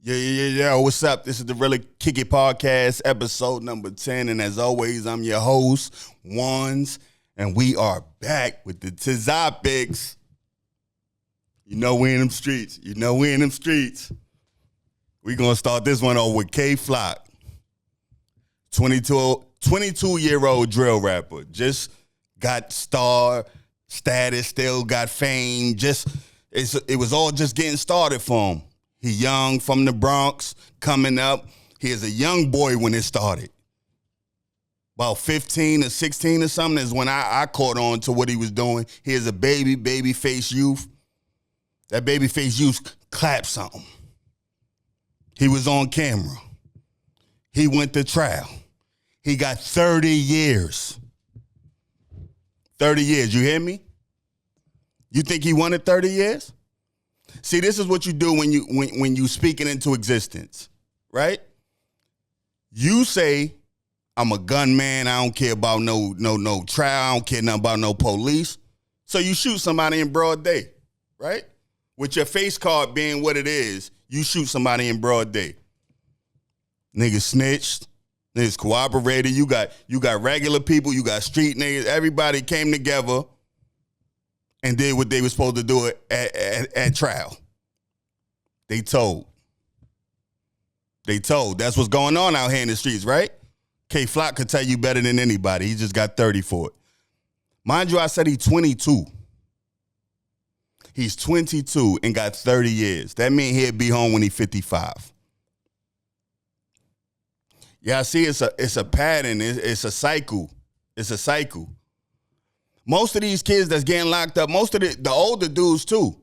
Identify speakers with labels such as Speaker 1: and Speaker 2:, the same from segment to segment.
Speaker 1: Yeah. What's up? This is the Really Kick It Podcast, episode number 10. And as always, I'm your host, Wands. And we are back with the Tizopics. You know we in them streets. We going to start this one off with Kay Flock. 22-year-old drill rapper. Just got star status, still got fame. It was all just getting started for him. He young, from the Bronx, coming up. He is a young boy when it started. About 15 or 16 or something is when I caught on to what he was doing. He is a baby-faced youth. That baby-faced youth clapped something. He was on camera. He went to trial. He got 30 years. 30 years, you hear me? You think he wanted 30 years? See, this is what you do when you speak it into existence, right? You say, I'm a gunman, I don't care about no trial, I don't care nothing about no police. So you shoot somebody in broad day, right? With your face card being what it is, you shoot somebody in broad day. Niggas snitched, niggas cooperated, you got regular people, you got street niggas, everybody came together and did what they were supposed to do at trial. They told. That's what's going on out here in the streets, right? Kay Flock could tell you better than anybody. He just got 30 for it. Mind you, I said he's 22. He's 22 and got 30 years. That means he'll be home when he's 55. Yeah, I see it's a pattern. It's a cycle. It's a cycle. Most of these kids that's getting locked up, most of the older dudes too,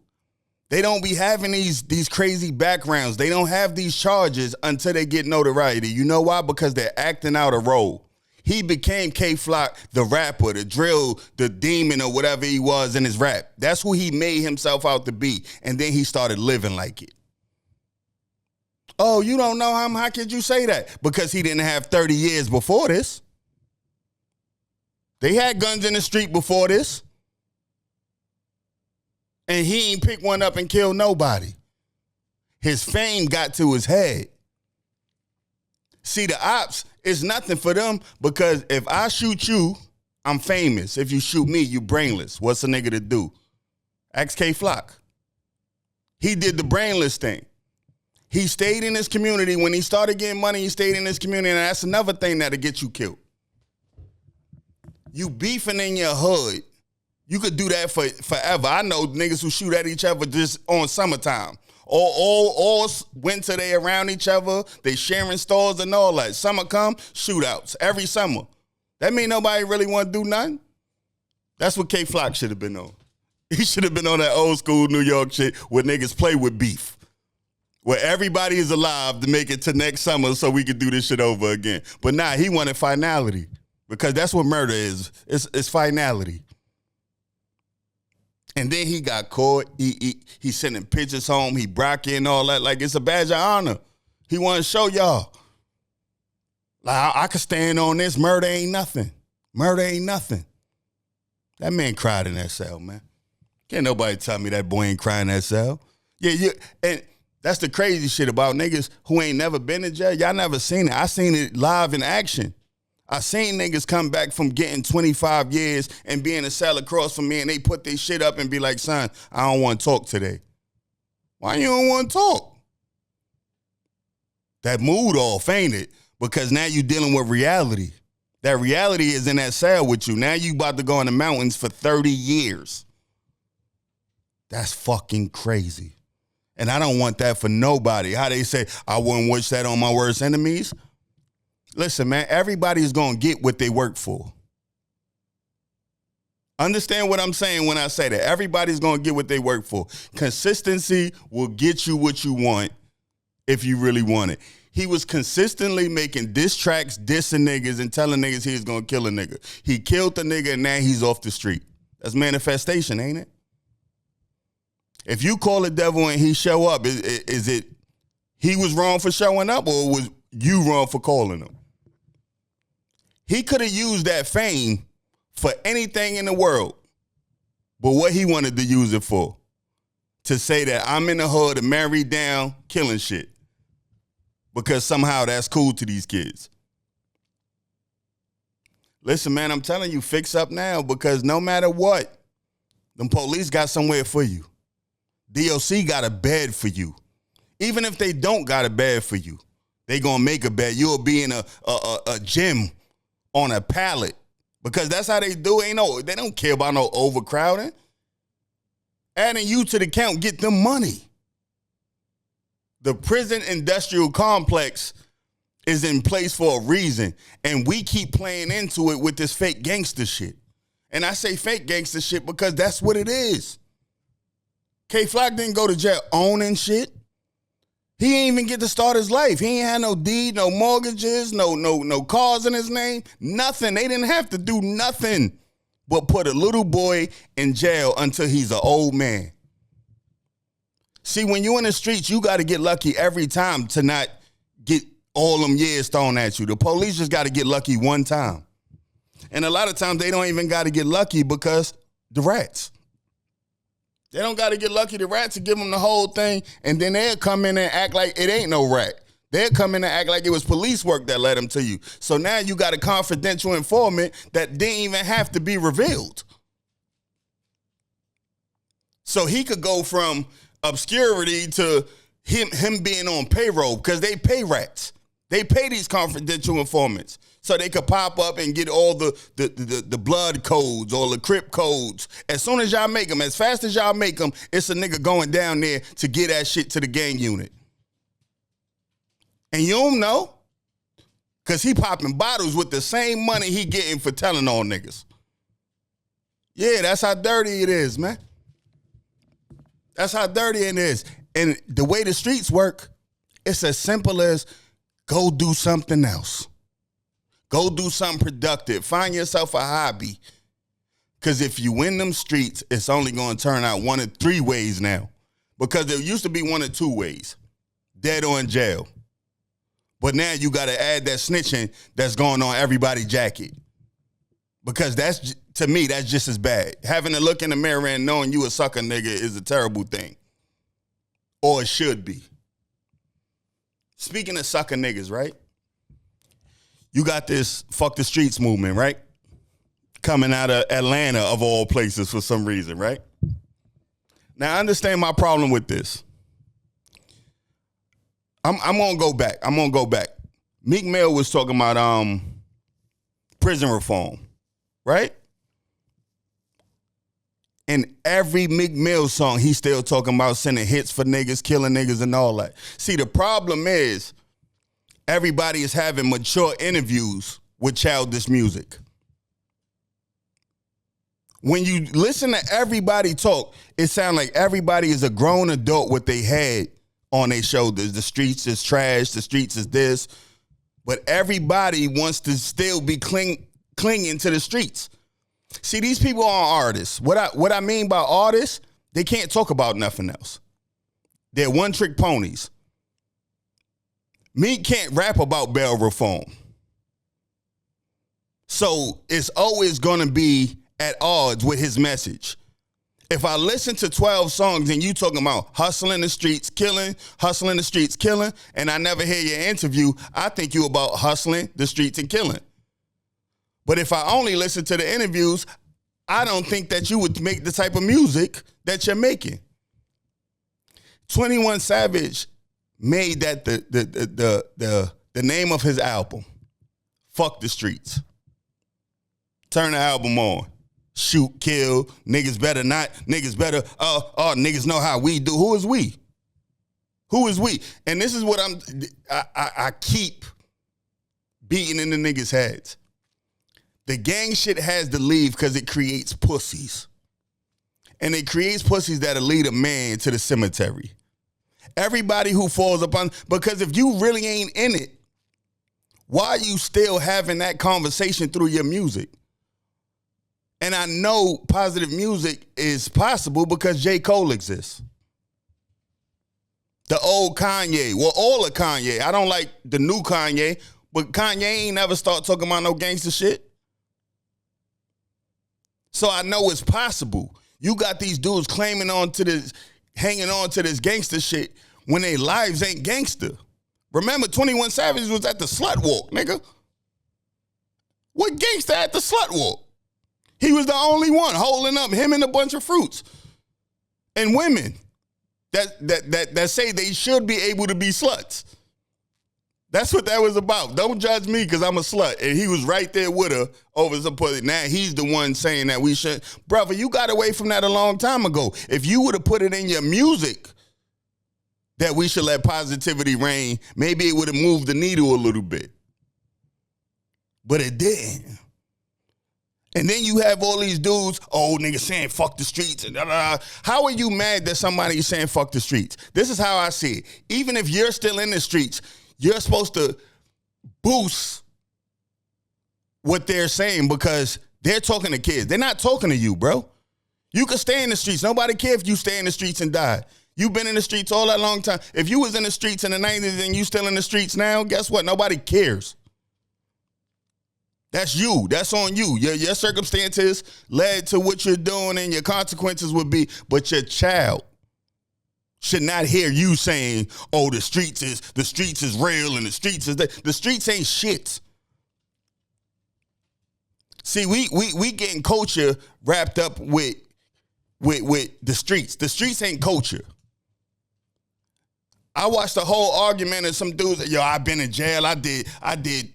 Speaker 1: they don't be having these crazy backgrounds. They don't have these charges until they get notoriety. You know why? Because they're acting out a role. He became Kay Flock, the rapper, the drill, the demon, or whatever he was in his rap. That's who he made himself out to be. And then he started living like it. Oh, you don't know him? How could you say that? Because he didn't have 30 years before this. They had guns in the street before this. And he ain't pick one up and kill nobody. His fame got to his head. See, the ops is nothing for them because if I shoot you, I'm famous. If you shoot me, you brainless. What's a nigga to do? Ask Kay Flock. He did the brainless thing. He stayed in his community. When he started getting money, he stayed in his community. And that's another thing that'll get you killed. You beefing in your hood, you could do that forever. I know niggas who shoot at each other just on summertime. All winter they around each other. They sharing stores and all that. Summer come, shootouts every summer. That mean nobody really want to do nothing. That's what Kay Flock should have been on. He should have been on that old school New York shit where niggas play with beef. Where everybody is alive to make it to next summer so we could do this shit over again. But nah, he wanted finality. Because that's what murder is. It's finality. And then he got caught. He sending pictures home. He brocking and all that. Like, it's a badge of honor. He want to show y'all. Like, I could stand on this. Murder ain't nothing. Murder ain't nothing. That man cried in that cell, man. Can't nobody tell me that boy ain't crying in that cell. Yeah. And that's the crazy shit about niggas who ain't never been in jail. Y'all never seen it. I seen it live in action. I seen niggas come back from getting 25 years and be in a cell across from me and they put their shit up and be like, son, I don't want to talk today. Why you don't want to talk? That mood off, ain't it? Because now you dealing with reality. That reality is in that cell with you. Now you about to go in the mountains for 30 years. That's fucking crazy. And I don't want that for nobody. How they say, I wouldn't wish that on my worst enemies. Listen, man, everybody's going to get what they work for. Understand what I'm saying when I say that. Everybody's going to get what they work for. Consistency will get you what you want if you really want it. He was consistently making diss tracks, dissing niggas, and telling niggas he was going to kill a nigga. He killed the nigga, and now he's off the street. That's manifestation, ain't it? If you call the devil and he show up, is it he was wrong for showing up, or was you wrong for calling him? He could have used that fame for anything in the world. But what he wanted to use it for? To say that I'm in the hood and married down, killing shit. because somehow that's cool to these kids. Listen, man, I'm telling you, fix up now, because no matter what, them police got somewhere for you. DOC got a bed for you. Even if they don't got a bed for you, they gonna make a bed. You'll be in a gym on a pallet, because that's how they do it. They don't care about no overcrowding. Adding you to the count, get them money. The prison industrial complex is in place for a reason, and we keep playing into it with this fake gangster shit. And I say fake gangster shit because that's what it is. K-Flock didn't go to jail owning shit. He ain't even get to start his life. He ain't had no deed, no mortgages, no cars in his name, nothing. They didn't have to do nothing but put a little boy in jail until he's an old man. See, when you're in the streets, you got to get lucky every time to not get all them years thrown at you. The police just got to get lucky one time. And a lot of times they don't even got to get lucky because the rats. They don't got to get lucky. The rats will give them the whole thing, and then they'll come in and act like it ain't no rat. They'll come in and act like it was police work that led them to you. So now you got a confidential informant that didn't even have to be revealed. So he could go from obscurity to him being on payroll, because they pay rats. They pay these confidential informants so they could pop up and get all the blood codes or the Crip codes. As soon as y'all make them, as fast as y'all make them, it's a nigga going down there to get that shit to the gang unit. And you don't know, because he popping bottles with the same money he getting for telling on niggas. Yeah, that's how dirty it is, man. That's how dirty it is. And the way the streets work, it's as simple as go do something else. Go do something productive. Find yourself a hobby. Because if you win them streets, it's only going to turn out one of three ways now. Because there used to be one of two ways. Dead or in jail. But now you got to add that snitching that's going on everybody's jacket. Because that's, to me, that's just as bad. Having to look in the mirror and knowing you a sucker nigga is a terrible thing. Or it should be. Speaking of sucker niggas, right? You got this fuck the streets movement, right? Coming out of Atlanta, of all places, for some reason, right? Now, I understand my problem with this. I'm going to go back. Meek Mill was talking about prison reform, right? In every Meek Mill song, he's still talking about sending hits for niggas, killing niggas, and all that. See, the problem is everybody is having mature interviews with childish music. When you listen to everybody talk, it sounds like everybody is a grown adult with their head on their shoulders. The streets is trash. The streets is this. But everybody wants to still be clinging to the streets. See, these people are artists. What I mean by artists, they can't talk about nothing else. They're one-trick ponies. Meek can't rap about bail reform. So it's always going to be at odds with his message. If I listen to 12 songs and you talking about hustling the streets, killing, hustling the streets, killing, and I never hear your interview, I think you about hustling the streets and killing. But if I only listen to the interviews, I don't think that you would make the type of music that you're making. 21 Savage made that the name of his album. Fuck the streets. Turn the album on. Shoot, kill, niggas better not, niggas better, niggas know how we do. Who is we? Who is we? And this is what I keep beating in the niggas' heads. The gang shit has to leave because it creates pussies. And it creates pussies that'll lead a man to the cemetery. Everybody who falls upon, because if you really ain't in it, why are you still having that conversation through your music? And I know positive music is possible because J. Cole exists. The old Kanye, well, all of Kanye. I don't like the new Kanye, but Kanye ain't never start talking about no gangster shit. So I know it's possible. You got these dudes hanging on to this gangster shit when their lives ain't gangster. Remember, 21 Savage was at the Slut Walk, nigga. What gangster at the Slut Walk? He was the only one holding up him and a bunch of fruits and women that say they should be able to be sluts. That's what that was about. Don't judge me because I'm a slut. And he was right there with her over some pussy. Now he's the one saying that we should. Brother, you got away from that a long time ago. If you would have put it in your music that we should let positivity reign, maybe it would have moved the needle a little bit. But it didn't. And then you have all these dudes, niggas saying fuck the streets. And How are you mad that somebody's saying fuck the streets? This is how I see it. Even if you're still in the streets, you're supposed to boost what they're saying because they're talking to kids. They're not talking to you, bro. You can stay in the streets. Nobody cares if you stay in the streets and die. You've been in the streets all that long time. If you was in the streets in the 90s and you still in the streets now, guess what? Nobody cares. That's you. That's on you. Your circumstances led to what you're doing and your consequences would be, but your child should not hear you saying, the streets is real and the streets is that. The streets ain't shit. See, we getting culture wrapped up with the streets. The streets ain't culture. I watched the whole argument of some dudes. I've been in jail. I did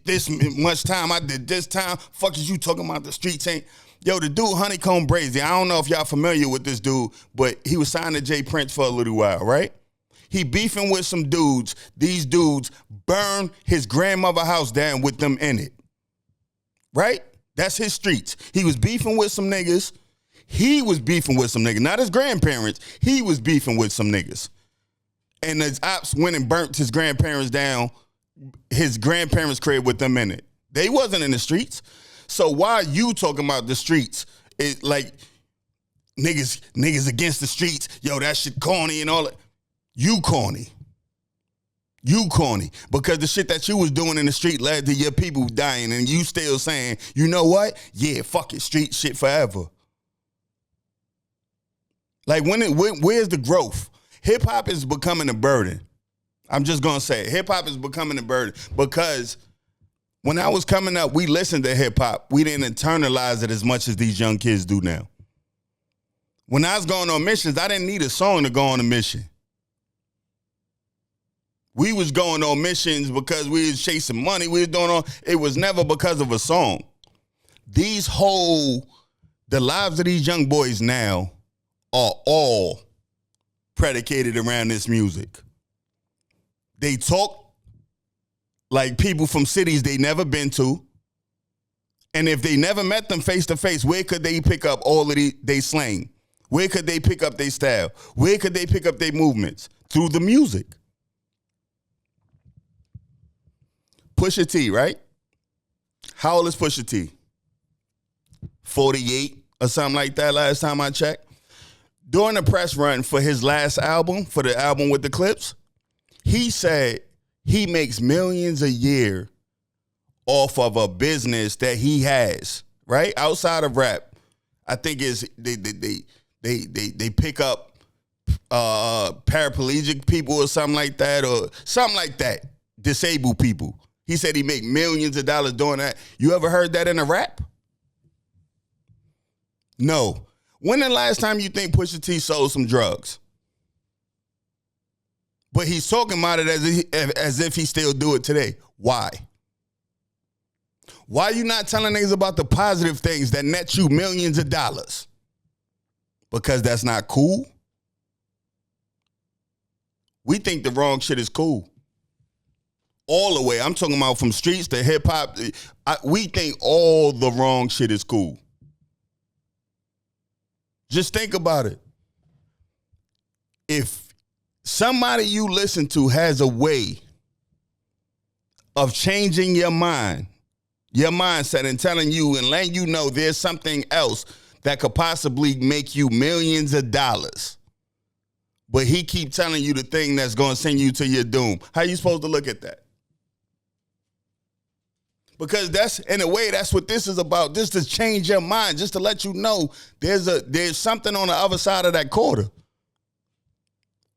Speaker 1: this much time. I did this time. Fuck is you talking about the streets ain't? The dude Honeycomb Brazy. I don't know if y'all familiar with this dude, but he was signed to Jay Prince for a little while, right? He beefing with some dudes. These dudes burned his grandmother house down with them in it, right? That's his streets. He was beefing with some niggas. Not his grandparents. He was beefing with some niggas. And the ops went and burnt his grandparents down, his grandparents' crib with them in it. They wasn't in the streets. So why are you talking about the streets? It like niggas against the streets. That shit corny and all that. You corny. Because the shit that you was doing in the street led to your people dying and you still saying, you know what? Yeah, fuck it, street shit forever. Like where's the growth? Hip hop is becoming a burden. I'm just going to say it. Hip hop is becoming a burden because when I was coming up, we listened to hip hop. We didn't internalize it as much as these young kids do now. When I was going on missions, I didn't need a song to go on a mission. We was going on missions because we was chasing money. It was never because of a song. The lives of these young boys now are all predicated around this music. They talk like people from cities they never been to. And if they never met them face to face, where could they pick up all of they slang? Where could they pick up their style? Where could they pick up their movements? Through the music. Pusha T, right? How old is Pusha T? 48 or something like that last time I checked. During the press run for his last album, for the album with the clips, he said he makes millions a year off of a business that he has, right? Outside of rap. I think is they pick up paraplegic people or something like that, disabled people. He said he make millions of dollars doing that. You ever heard that in a rap? No. When the last time you think Pusha T sold some drugs? But he's talking about it as if he still do it today. Why? Why are you not telling niggas about the positive things that net you millions of dollars? Because that's not cool? We think the wrong shit is cool. All the way. I'm talking about from streets to hip hop. We think all the wrong shit is cool. Just think about it. If somebody you listen to has a way of changing your mindset and telling you and letting you know there's something else that could possibly make you millions of dollars, but he keep telling you the thing that's going to send you to your doom, how you supposed to look at that? Because that's, in a way, that's what this is about. Just to change your mind, just to let you know there's something on the other side of that quarter.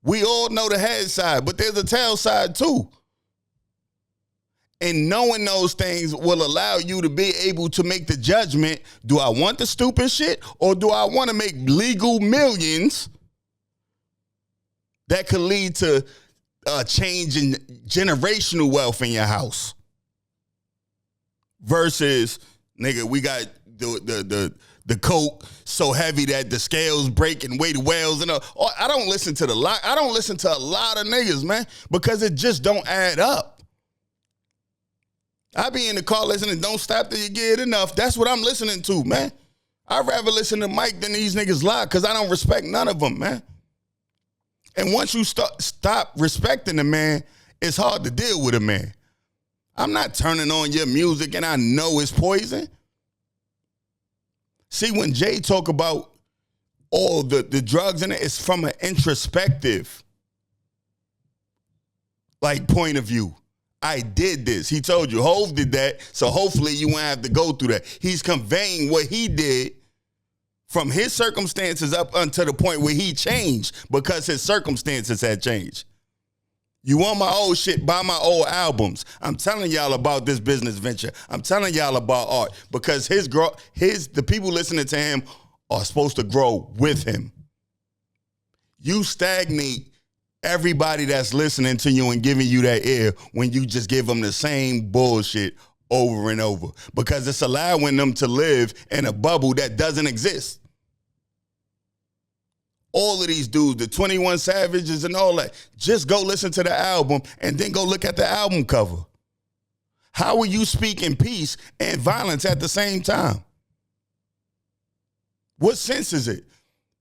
Speaker 1: We all know the head side, but there's a tail side too. And knowing those things will allow you to be able to make the judgment, do I want the stupid shit or do I want to make legal millions that could lead to change in generational wealth in your house? Versus, nigga, we got the coke so heavy that the scales break and weigh the whales. And I don't listen to a lot of niggas, man, because it just don't add up. I be in the car listening, don't stop till you get enough. That's what I'm listening to, man. I'd rather listen to Mike than these niggas lie because I don't respect none of them, man. And once you stop respecting the man, it's hard to deal with a man. I'm not turning on your music and I know it's poison. See, when Jay talk about all the drugs in it, it's from an introspective point of view. I did this. He told you, Hov did that, so hopefully you won't have to go through that. He's conveying what he did from his circumstances up until the point where he changed because his circumstances had changed. You want my old shit, buy my old albums. I'm telling y'all about this business venture. I'm telling y'all about art because the people listening to him are supposed to grow with him. You stagnate everybody that's listening to you and giving you that ear when you just give them the same bullshit over and over because it's allowing them to live in a bubble that doesn't exist. All of these dudes, the 21 Savages and all that, just go listen to the album and then go look at the album cover. How are you speaking peace and violence at the same time? What sense is it?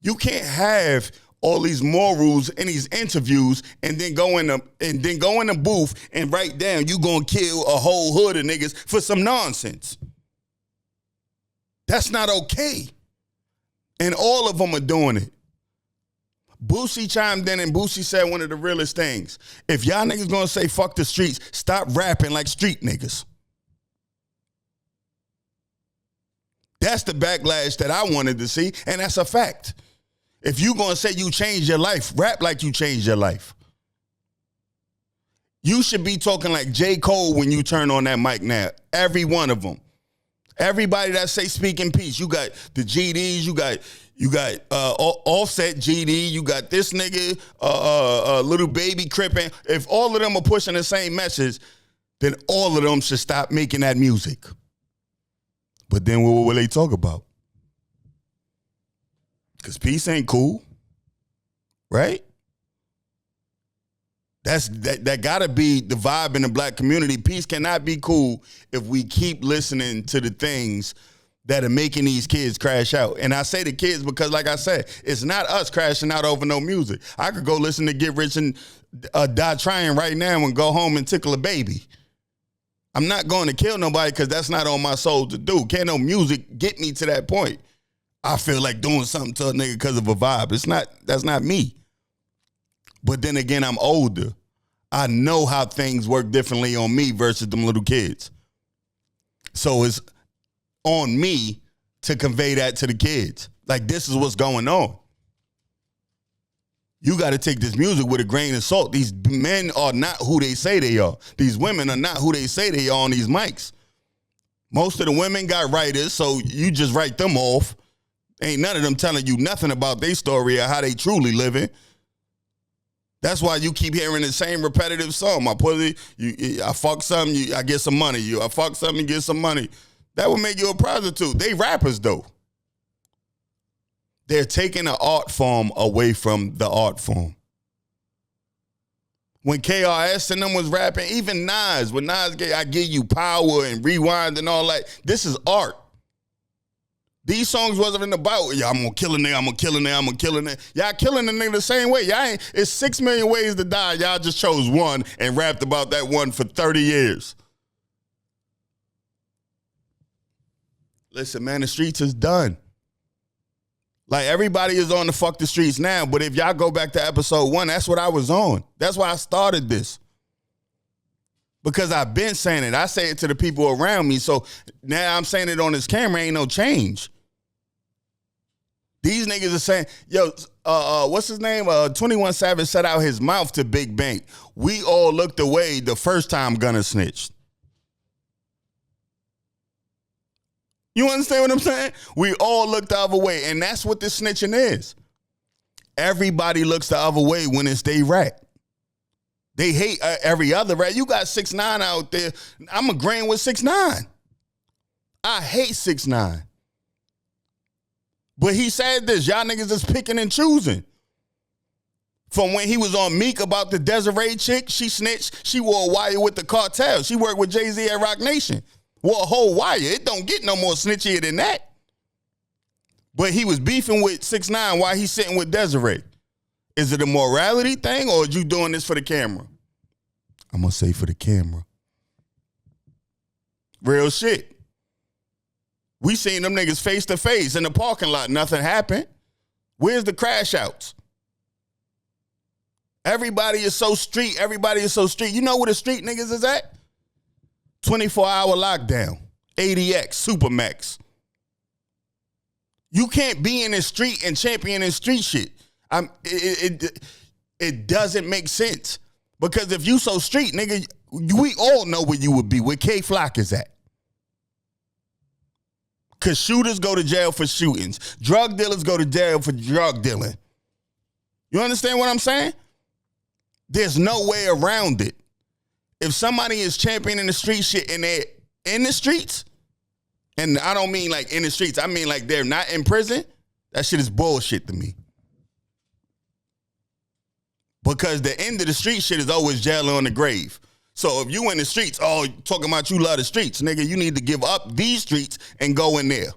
Speaker 1: You can't have all these morals in these interviews and then go in the booth and write down you gonna kill a whole hood of niggas for some nonsense. That's not okay. And all of them are doing it. Boosie chimed in and Boosie said one of the realest things. If y'all niggas gonna say fuck the streets, stop rapping like street niggas. That's the backlash that I wanted to see, and that's a fact. If you gonna say you changed your life, rap like you changed your life. You should be talking like J. Cole when you turn on that mic now. Every one of them. Everybody that say speak in peace. You got the GDs, you got Offset GD, you got this nigga, Little Baby Crippin'. If all of them are pushing the same message, then all of them should stop making that music. But then what will they talk about? Because peace ain't cool, right? That gotta be the vibe in the black community. Peace cannot be cool if we keep listening to the things that are making these kids crash out. And I say the kids because, like I said, it's not us crashing out over no music. I could go listen to Get Rich and Die Trying right now and go home and tickle a baby. I'm not going to kill nobody because that's not on my soul to do. Can't no music get me to that point. I feel like doing something to a nigga because of a vibe. That's not me. But then again, I'm older. I know how things work differently on me versus them little kids. So it's on me to convey that to the kids. Like, this is what's going on. You got to take this music with a grain of salt. These men are not who they say they are. These women are not who they say they are on these mics. Most of the women got writers, so you just write them off. Ain't none of them telling you nothing about their story or how they truly living. That's why you keep hearing the same repetitive song. My pussy, I fuck something, I get some money. I fuck something, get some money. That would make you a prostitute. They rappers, though. They're taking the art form away from the art form. When KRS and them was rapping, even Nas, when Nas gave I Give You Power and Rewind and all that, this is art. These songs wasn't about, yeah, I'm gonna kill a nigga, I'm gonna kill a nigga, I'm gonna kill a nigga. Y'all killing the nigga the same way. It's 6 million ways to die. Y'all just chose one and rapped about that one for 30 years. Listen, man, the streets is done. Like, everybody is on the fuck the streets now, but if y'all go back to episode 1, that's what I was on. That's why I started this. Because I've been saying it. I say it to the people around me, so now I'm saying it on this camera, ain't no change. These niggas are saying, yo, what's his name? 21 Savage set out his mouth to Big Bank. We all looked away the first time Gunna snitched. You understand what I'm saying? We all look the other way, and that's what this snitching is. Everybody looks the other way when it's they rat. They hate every other rat. You got 6ix9ine out there. I'm agreeing with 6ix9ine. I hate 6ix9ine. But he said this, y'all niggas is picking and choosing. From when he was on Meek about the Desiree chick, she snitched. She wore a wire with the cartel. She worked with Jay-Z at Roc Nation. Wore a whole wire. It don't get no more snitchier than that. But he was beefing with 6ix9ine while he's sitting with Desiree. Is it a morality thing or are you doing this for the camera? I'm going to say for the camera. Real shit. We seen them niggas face to face in the parking lot. Nothing happened. Where's the crash outs? Everybody is so street. Everybody is so street. You know where the street niggas is at? 24-hour lockdown. ADX, Supermax. You can't be in the street and championing street shit. It doesn't make sense. Because if you so street, nigga, we all know where you would be, where K Flock is at. Because shooters go to jail for shootings. Drug dealers go to jail for drug dealing. You understand what I'm saying? There's no way around it. If somebody is championing the street shit and they're in the streets, and I don't mean like in the streets, I mean like they're not in prison, that shit is bullshit to me. Because the end of the street shit is always jail on the grave. So if you in the streets, talking about you love the streets, nigga, you need to give up these streets and go in there.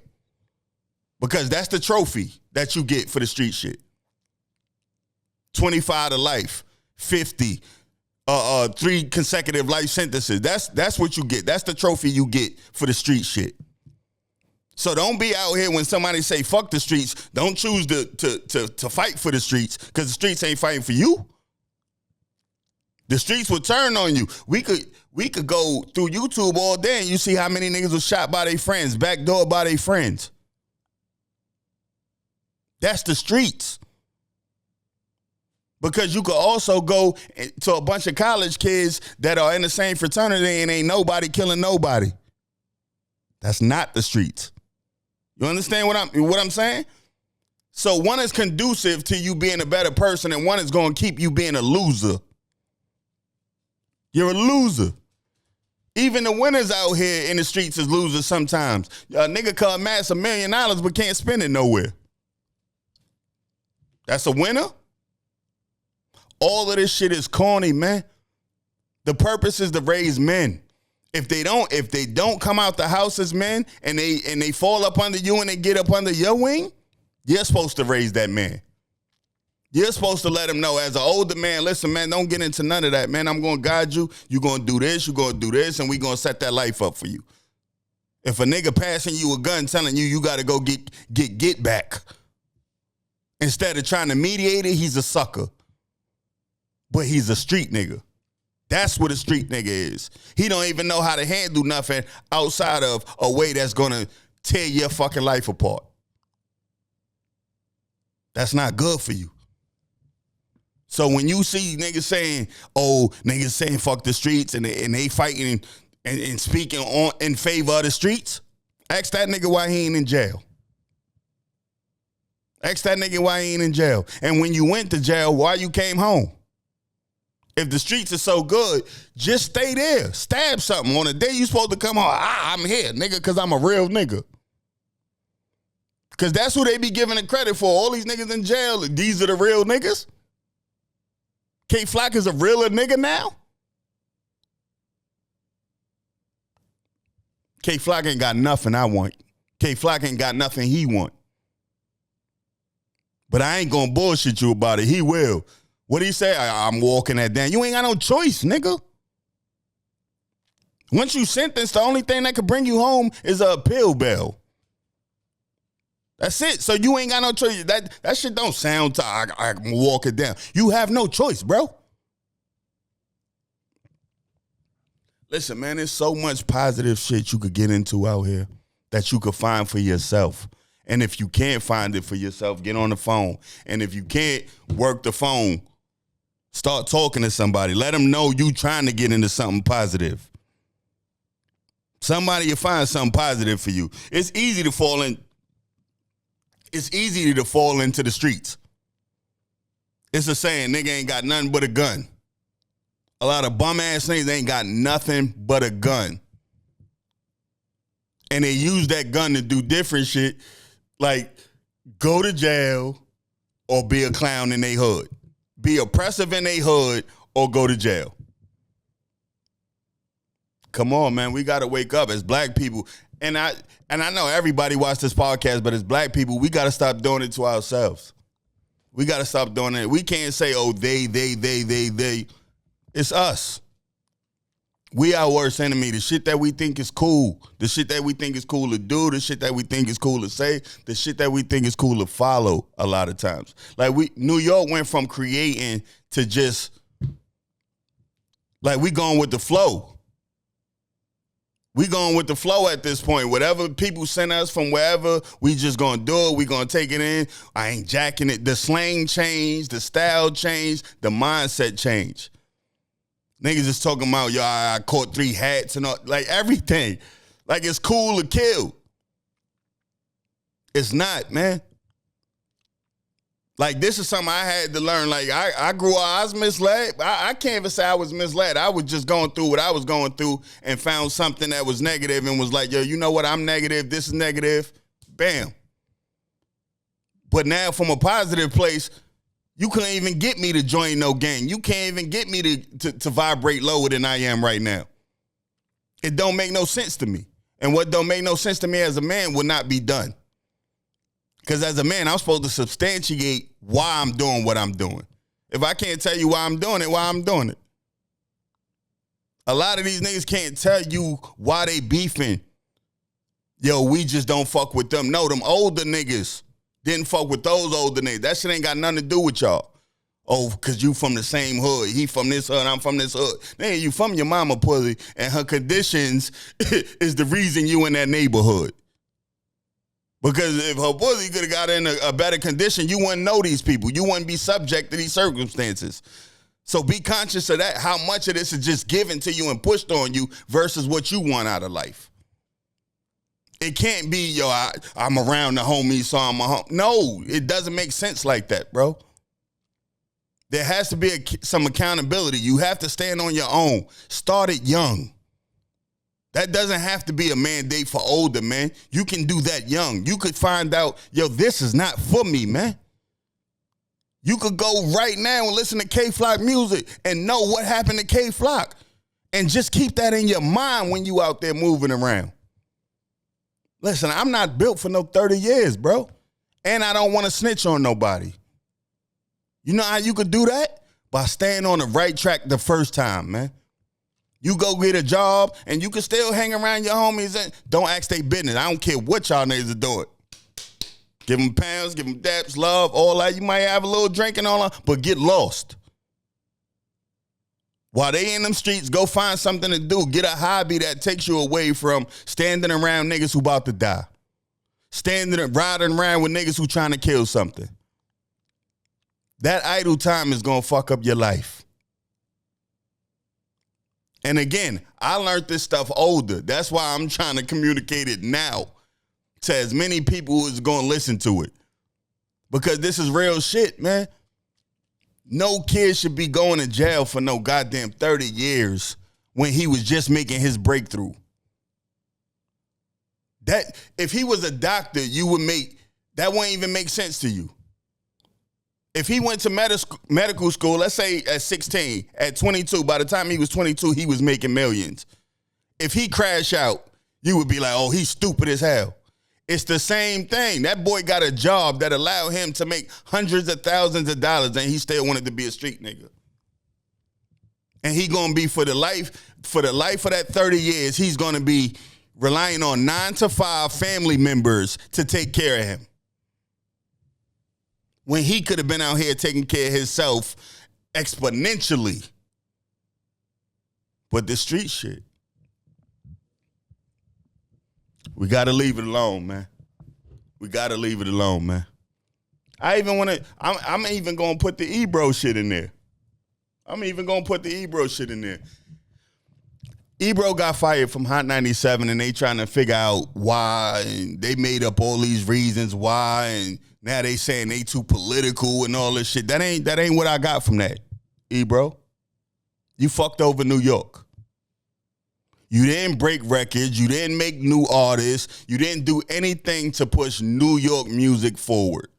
Speaker 1: Because that's the trophy that you get for the street shit. 25 to life, 50, 3 consecutive life sentences. That's what you get. That's the trophy you get for the street shit. So don't be out here when somebody say fuck the streets. Don't choose to fight for the streets because the streets ain't fighting for you. The streets will turn on you. We could go through YouTube all day and you see how many niggas was shot by their friends, backdoored by their friends. That's the streets. Because you could also go to a bunch of college kids that are in the same fraternity and ain't nobody killing nobody. That's not the streets. You understand what I'm saying? So one is conducive to you being a better person and one is going to keep you being a loser. You're a loser. Even the winners out here in the streets is losers sometimes. A nigga could amass $1 million but can't spend it nowhere. That's a winner? All of this shit is corny, man. The purpose is to raise men. If they don't come out the house as men and they fall up under you and they get up under your wing, you're supposed to raise that man. You're supposed to let him know as an older man, listen, man, don't get into none of that, man. I'm going to guide you. You're going to do this, you're going to do this, and we're going to set that life up for you. If a nigga passing you a gun telling you got to go get back, instead of trying to mediate it, he's a sucker. But he's a street nigga. That's what a street nigga is. He don't even know how to handle nothing outside of a way that's going to tear your fucking life apart. That's not good for you. So when you see niggas saying fuck the streets and they fighting and speaking in favor of the streets, ask that nigga why he ain't in jail. Ask that nigga why he ain't in jail. And when you went to jail, why you came home? If the streets are so good, just stay there. Stab something on the day you supposed to come home. I'm here, nigga, because I'm a real nigga. Because that's who they be giving the credit for. All these niggas in jail, these are the real niggas. K Flock is a realer nigga now? K Flock ain't got nothing I want. K Flock ain't got nothing he want. But I ain't gonna bullshit you about it. He will. What he say? I'm walking that down. You ain't got no choice, nigga. Once you sentenced, the only thing that could bring you home is a appeal bail. That's it. So you ain't got no choice. That shit don't sound to I can walk it down. You have no choice, bro. Listen, man, there's so much positive shit you could get into out here that you could find for yourself. And if you can't find it for yourself, get on the phone. And if you can't work the phone, start talking to somebody. Let them know you trying to get into something positive. Somebody will find something positive for you. It's easy to fall into the streets. It's a saying, nigga ain't got nothing but a gun. A lot of bum ass niggas ain't got nothing but a gun. And they use that gun to do different shit, like go to jail or be a clown in their hood. Be oppressive in their hood or go to jail. Come on, man. We got to wake up as black people. And I know everybody watch this podcast, but as black people, we got to stop doing it to ourselves. We got to stop doing it. We can't say, oh, they. It's us. We our worst enemy. The shit that we think is cool. The shit that we think is cool to do. The shit that we think is cool to say. The shit that we think is cool to follow a lot of times. Like New York went from creating to just, like we going with the flow. We going with the flow at this point. Whatever people send us from wherever, we just gonna do it. We gonna take it in. I ain't jacking it. The slang changed, the style changed, the mindset changed. Niggas just talking about, yo, I caught 3 hats and all, like everything. Like it's cool to kill. It's not, man. Like this is something I had to learn. Like I grew up, I was misled. I can't even say I was misled. I was just going through what I was going through and found something that was negative and was like, yo, you know what? I'm negative. This is negative. Bam. But now from a positive place, you couldn't even get me to join no gang. You can't even get me to vibrate lower than I am right now. It don't make no sense to me. And what don't make no sense to me as a man will not be done. Because as a man, I'm supposed to substantiate why I'm doing what I'm doing. If I can't tell you why I'm doing it? A lot of these niggas can't tell you why they beefing. Yo, we just don't fuck with them. No, them older niggas didn't fuck with those older niggas. That shit ain't got nothing to do with y'all. Oh, because you from the same hood. He from this hood, I'm from this hood. Man, you from your mama pussy, and her conditions is the reason you in that neighborhood. Because if her pussy could have got in a better condition, you wouldn't know these people. You wouldn't be subject to these circumstances. So be conscious of that, how much of this is just given to you and pushed on you versus what you want out of life. It can't be, yo, I'm around the homies, so I'm a home. No, it doesn't make sense like that, bro. There has to be some accountability. You have to stand on your own. Start it young. That doesn't have to be a mandate for older, man. You can do that young. You could find out, yo, this is not for me, man. You could go right now and listen to K-Flock music and know what happened to K-Flock. And just keep that in your mind when you out there moving around. Listen, I'm not built for no 30 years, bro. And I don't want to snitch on nobody. You know how you could do that? By staying on the right track the first time, man. You go get a job, and you can still hang around your homies and don't ask their business. I don't care what y'all niggas are doing. Give them pounds, give them daps, love, all that. You might have a little drinking on them, but get lost. While they in them streets, go find something to do. Get a hobby that takes you away from standing around niggas who about to die. Riding around with niggas who trying to kill something. That idle time is going to fuck up your life. And again, I learned this stuff older. That's why I'm trying to communicate it now to as many people who's going to listen to it. Because this is real shit, man. No kid should be going to jail for no goddamn 30 years when he was just making his breakthrough. That if he was a doctor, that wouldn't even make sense to you. If he went to medical school, let's say at 16, at 22, by the time he was 22, he was making millions. If he crashed out, you would be like, oh, he's stupid as hell. It's the same thing. That boy got a job that allowed him to make hundreds of thousands of dollars, and he still wanted to be a street nigga. And he gonna be for the life of that 30 years, he's gonna be relying on 9 to 5 family members to take care of him. When he could have been out here taking care of himself exponentially. But the street shit, we got to leave it alone, man. We got to leave it alone, man. I'm even going to put the Ebro shit in there. Ebro got fired from Hot 97, and they trying to figure out why, and they made up all these reasons why, and now they saying they too political and all this shit. That ain't what I got from that, Ebro. You fucked over New York. You didn't break records. You didn't make new artists. You didn't do anything to push New York music forward.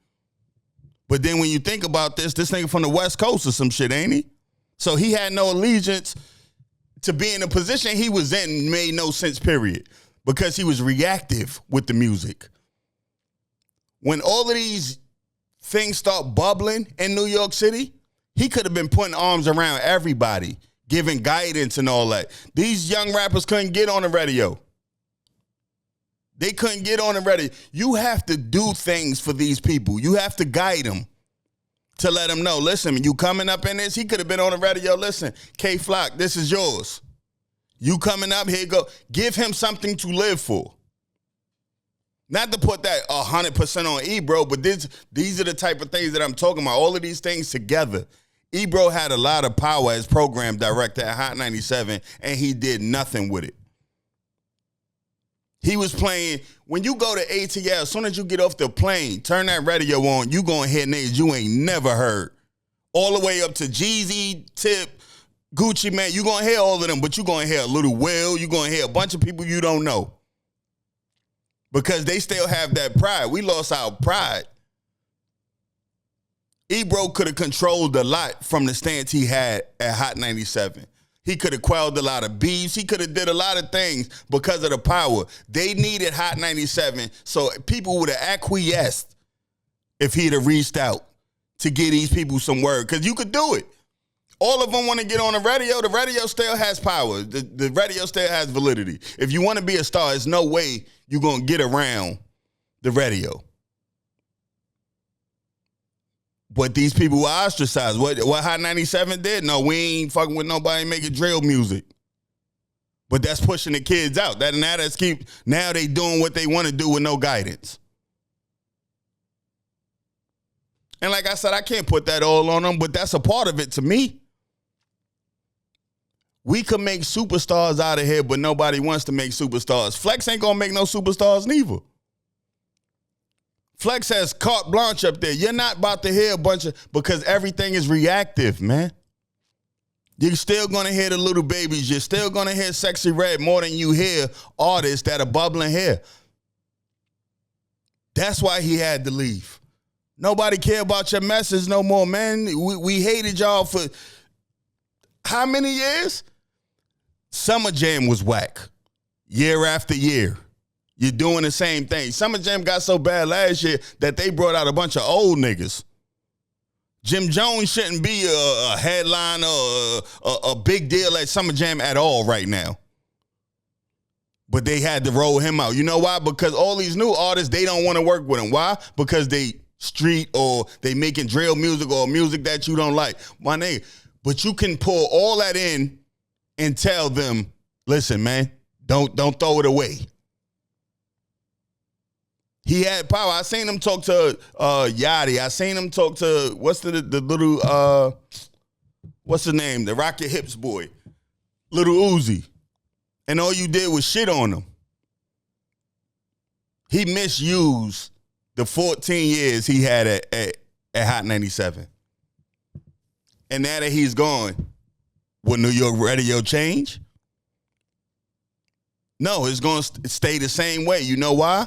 Speaker 1: But then when you think about this nigga from the West Coast or some shit, ain't he? So he had no allegiance to be in the position he was in. Made no sense, period, because he was reactive with the music. When all of these things start bubbling in New York City, he could have been putting arms around everybody, giving guidance and all that. These young rappers couldn't get on the radio. They couldn't get on the radio. You have to do things for these people. You have to guide them to let them know, listen, you coming up in this, he could have been on the radio, listen, K-Flock, this is yours. You coming up, here you go. Give him something to live for. Not to put that 100% on Ebro, but these are the type of things that I'm talking about. All of these things together. Ebro had a lot of power as program director at Hot 97, and he did nothing with it. He was playing, when you go to ATL, as soon as you get off the plane, turn that radio on, you gonna hear names you ain't never heard. All the way up to Jeezy, Tip, Gucci Mane, you gonna hear all of them, but you gonna hear a Little Will, you gonna hear a bunch of people you don't know. Because they still have that pride. We lost our pride. Ebro could have controlled a lot from the stance he had at Hot 97. He could have quelled a lot of beefs. He could have did a lot of things because of the power. They needed Hot 97, so people would have acquiesced if he'd have reached out to get these people some word, because you could do it. All of them want to get on the radio. The radio still has power. The radio still has validity. If you want to be a star, there's no way you're going to get around the radio. But these people were ostracized. What Hot 97 did? No, we ain't fucking with nobody making drill music. But that's pushing the kids out. Now they doing what they want to do with no guidance. And like I said, I can't put that all on them, but that's a part of it to me. We could make superstars out of here, but nobody wants to make superstars. Flex ain't gonna make no superstars neither. Flex has carte blanche up there. You're not about to hear a bunch of, because everything is reactive, man. You're still going to hear the Little Babies. You're still going to hear Sexy Red more than you hear artists that are bubbling here. That's why he had to leave. Nobody care about your message no more, man. We hated y'all for how many years? Summer Jam was whack. Year after year. You're doing the same thing. Summer Jam got so bad last year that they brought out a bunch of old niggas. Jim Jones shouldn't be a headliner or a big deal at Summer Jam at all right now. But they had to roll him out. You know why? Because all these new artists, they don't want to work with him. Why? Because they street or they making drill music or music that you don't like. My nigga. But you can pull all that in and tell them, listen, man, don't throw it away. He had power. I seen him talk to Yachty. I seen him talk to, what's the little, what's the name? The Rock Your Hips boy. Little Uzi. And all you did was shit on him. He misused the 14 years he had at Hot 97. And now that he's gone, will New York radio change? No, it's going to stay the same way. You know why?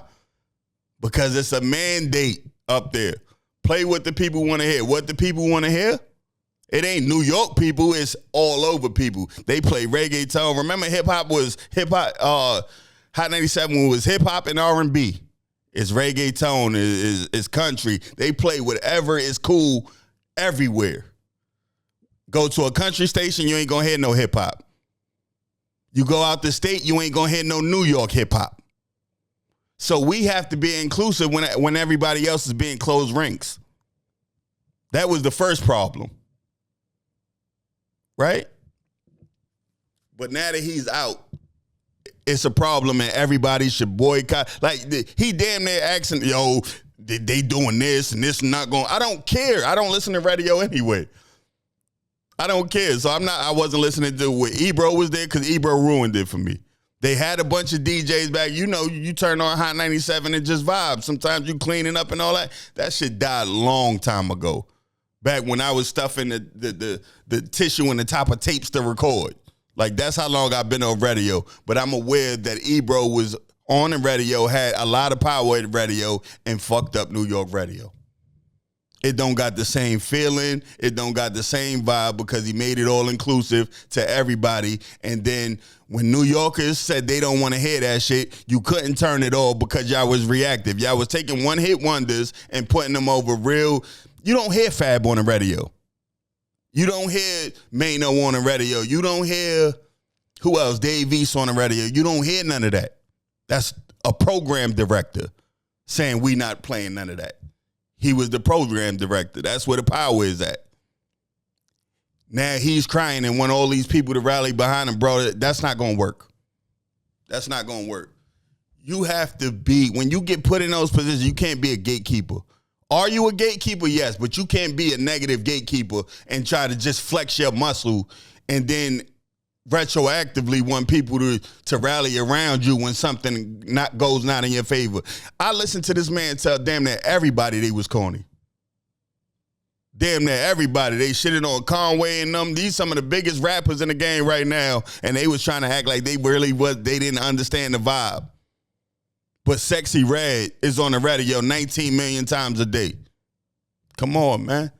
Speaker 1: Because it's a mandate up there. Play what the people want to hear. What the people want to hear? It ain't New York people. It's all over people. They play reggaeton. Remember, hip-hop was hip-hop. Hot 97 was hip-hop and R&B. It's reggaeton. It's country. They play whatever is cool everywhere. Go to a country station, you ain't going to hear no hip-hop. You go out the state, you ain't going to hear no New York hip-hop. So we have to be inclusive when everybody else is being closed ranks. That was the first problem. Right? But now that he's out, it's a problem and everybody should boycott. Like, he damn near asking, yo, they doing this and this not going. I don't care. I don't listen to radio anyway. I don't care. So I wasn't listening to what Ebro was there because Ebro ruined it for me. They had a bunch of DJs back. You know, you turn on Hot 97 and just vibe. Sometimes you cleaning up and all that. That shit died a long time ago. Back when I was stuffing the tissue in the top of tapes to record. Like, that's how long I've been on radio. But I'm aware that Ebro was on the radio, had a lot of power at radio, and fucked up New York radio. It don't got the same feeling. It don't got the same vibe because he made it all inclusive to everybody. And then when New Yorkers said they don't want to hear that shit, you couldn't turn it off because y'all was reactive. Y'all was taking one-hit wonders and putting them over real. You don't hear Fab on the radio. You don't hear Mano on the radio. You don't hear, who else? Dave East on the radio. You don't hear none of that. That's a program director saying we not playing none of that. He was the program director. That's where the power is at. Now he's crying and want all these people to rally behind him, bro. That's not going to work. That's not going to work. You have to be, when you get put in those positions, you can't be a gatekeeper. Are you a gatekeeper? Yes, but you can't be a negative gatekeeper and try to just flex your muscle and then retroactively want people to rally around you when something goes not in your favor. I listened to this man tell damn near everybody they was corny. Damn near everybody. They shitted on Conway and them. These some of the biggest rappers in the game right now, and they was trying to act like they really was. They didn't understand the vibe. But Sexy Red is on the radio 19 million times a day. Come on, man.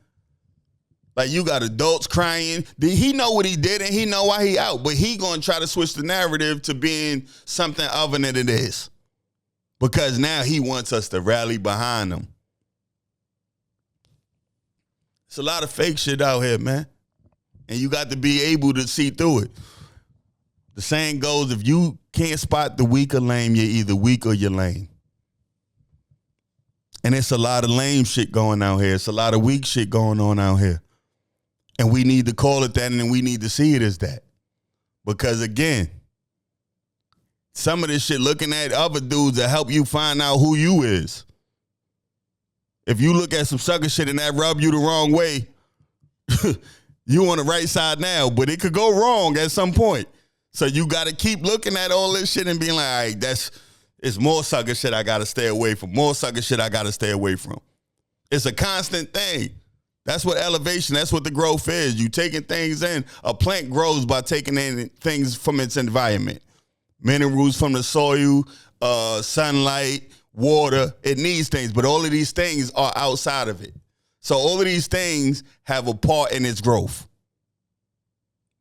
Speaker 1: Like, you got adults crying. He know what he did and he know why he out. But he going to try to switch the narrative to being something other than it is. Because now he wants us to rally behind him. It's a lot of fake shit out here, man. And you got to be able to see through it. The saying goes, if you can't spot the weak or lame, you're either weak or you're lame. And it's a lot of lame shit going out here. It's a lot of weak shit going on out here. And we need to call it that, and we need to see it as that. Because, again, some of this shit looking at other dudes that help you find out who you is. If you look at some sucker shit and that rub you the wrong way, you on the right side now, but it could go wrong at some point. So you got to keep looking at all this shit and being like, all right, it's more sucker shit I got to stay away from. More sucker shit I got to stay away from. It's a constant thing. That's what elevation, that's what the growth is. You taking things in. A plant grows by taking in things from its environment. Minerals from the soil, sunlight, water. It needs things, but all of these things are outside of it. So all of these things have a part in its growth.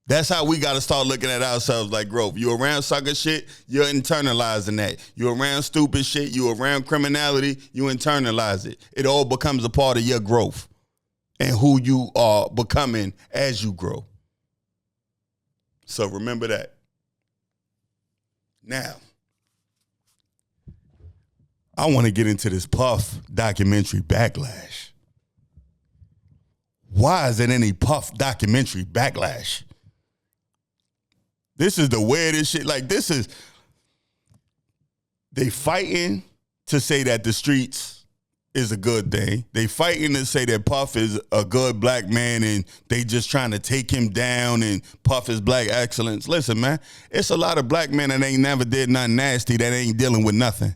Speaker 1: That's how we got to start looking at ourselves like growth. You around sucker shit, you're internalizing that. You around stupid shit, you around criminality, you internalize it. It all becomes a part of your growth and who you are becoming as you grow. So remember that. Now, I want to get into this Puff documentary backlash. Why is there any Puff documentary backlash? This is the weirdest shit. Like, they fighting to say that the streets is a good thing. They fighting to say that Puff is a good black man and they just trying to take him down and Puff is black excellence. Listen, man, it's a lot of black men that ain't never did nothing nasty that ain't dealing with nothing.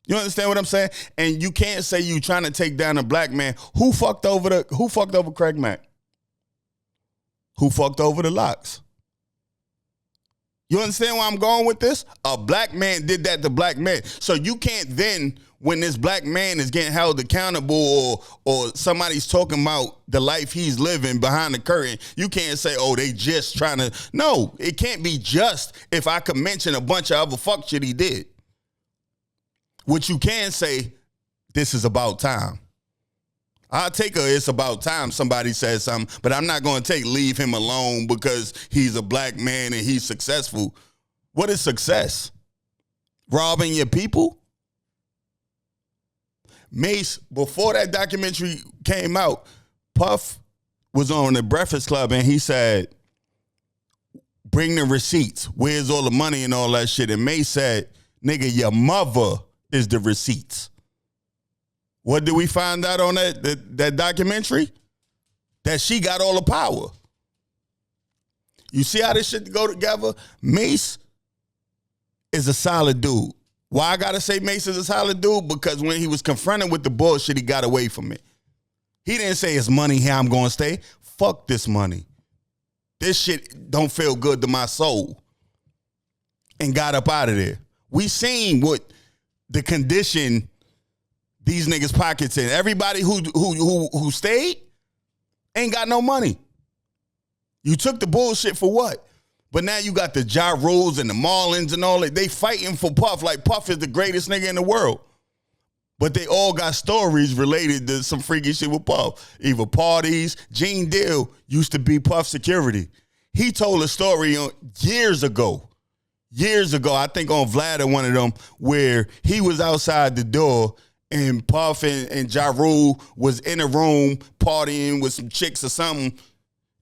Speaker 1: You understand what I'm saying? And you can't say you trying to take down a black man. Who fucked over Craig Mack? Who fucked over the Locks? You understand where I'm going with this? A black man did that to black men. So you can't then, when this black man is getting held accountable or somebody's talking about the life he's living behind the curtain, you can't say, oh, they just trying to. No, it can't be just if I could mention a bunch of other fuck shit he did. What you can say, this is about time. I'll take it's about time somebody says something, but I'm not going to leave him alone because he's a black man and he's successful. What is success? Robbing your people? Mace, before that documentary came out, Puff was on the Breakfast Club and he said, bring the receipts. Where's all the money and all that shit? And Mace said, nigga, your mother is the receipts. What did we find out on that documentary? that she got all the power. You see how this shit go together? Mace is a solid dude. Why I gotta say Mace is a solid dude? Because when he was confronted with the bullshit, he got away from it. He didn't say it's money here I'm gonna stay. Fuck this money. This shit don't feel good to my soul. And got up out of there. We seen what the condition these niggas pockets in. Everybody who stayed ain't got no money. You took the bullshit for what? But now you got the Ja Rules and the Marlins and all that. They fighting for Puff like Puff is the greatest nigga in the world. But they all got stories related to some freaky shit with Puff. Either parties. Gene Deal used to be Puff security. He told a story years ago, I think on Vlad or one of them, where he was outside the door and Puff and Ja Rule was in a room partying with some chicks or something.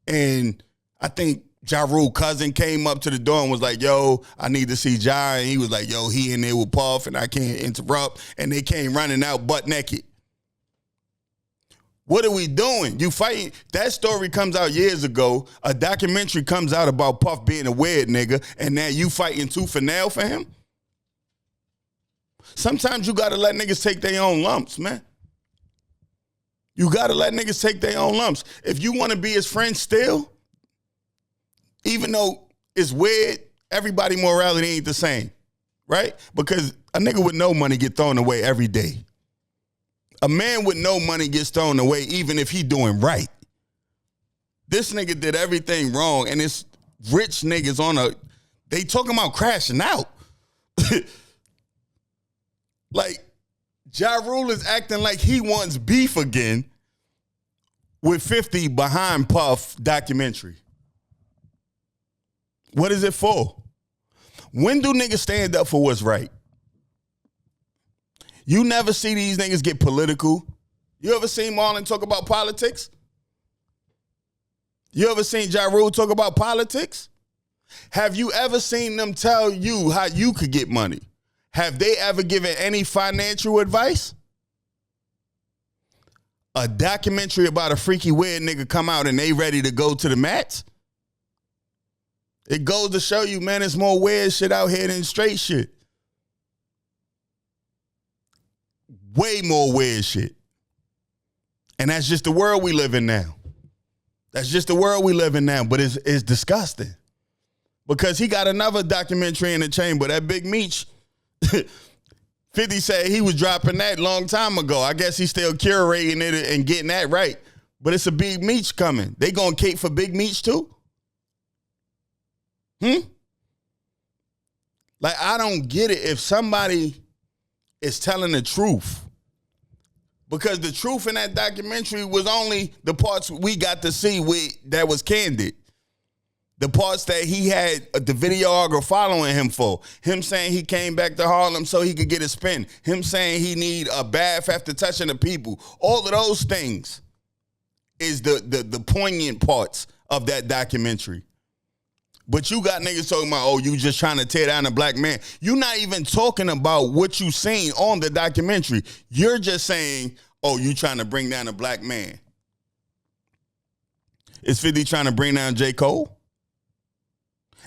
Speaker 1: And I think Ja Rule cousin came up to the door and was like, yo, I need to see Ja. And he was like, yo, he in there with Puff and I can't interrupt. And they came running out butt naked. What are we doing? You fighting? That story comes out years ago. A documentary comes out about Puff being a weird nigga, and now you fighting tooth for nail for him? Sometimes you gotta let niggas take their own lumps, man. You gotta let niggas take their own lumps. If you wanna be his friend still, even though it's weird, everybody morality ain't the same, right? Because a nigga with no money get thrown away every day. A man with no money gets thrown away even if he doing right. This nigga did everything wrong, and it's rich niggas they talking about crashing out. Like, Ja Rule is acting like he wants beef again with 50 behind Puff documentary. What is it for? When do niggas stand up for what's right? You never see these niggas get political. You ever seen Marlon talk about politics? You ever seen Ja Rule talk about politics? Have you ever seen them tell you how you could get money? Have they ever given any financial advice? A documentary about a freaky weird nigga come out and they ready to go to the mats? It goes to show you, man, there's more weird shit out here than straight shit. Way more weird shit. And that's just the world we live in now. That's just the world we live in now. But it's disgusting. Because he got another documentary in the chamber. That Big Meech, 50 said he was dropping that long time ago. I guess he's still curating it and getting that right. But it's a Big Meech coming. They gonna cape for Big Meech too? Like, I don't get it if somebody is telling the truth. Because the truth in that documentary was only the parts we got to see that was candid. The parts that he had the videographer following him for. Him saying he came back to Harlem so he could get a spin. Him saying he need a bath after touching the people. All of those things is the poignant parts of that documentary. But you got niggas talking about, oh, you just trying to tear down a black man. You're not even talking about what you seen on the documentary. You're just saying, oh, you trying to bring down a black man. Is 50 trying to bring down J. Cole?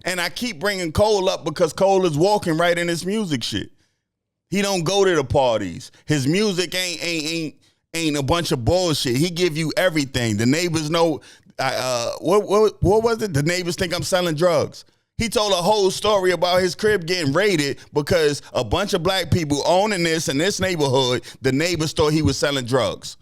Speaker 1: And I keep bringing Cole up because Cole is walking right in his music shit. He don't go to the parties. His music ain't a bunch of bullshit. He give you everything. The neighbors know. What was it? The neighbors think I'm selling drugs. He told a whole story about his crib getting raided because a bunch of black people owning this in this neighborhood, the neighbors thought he was selling drugs.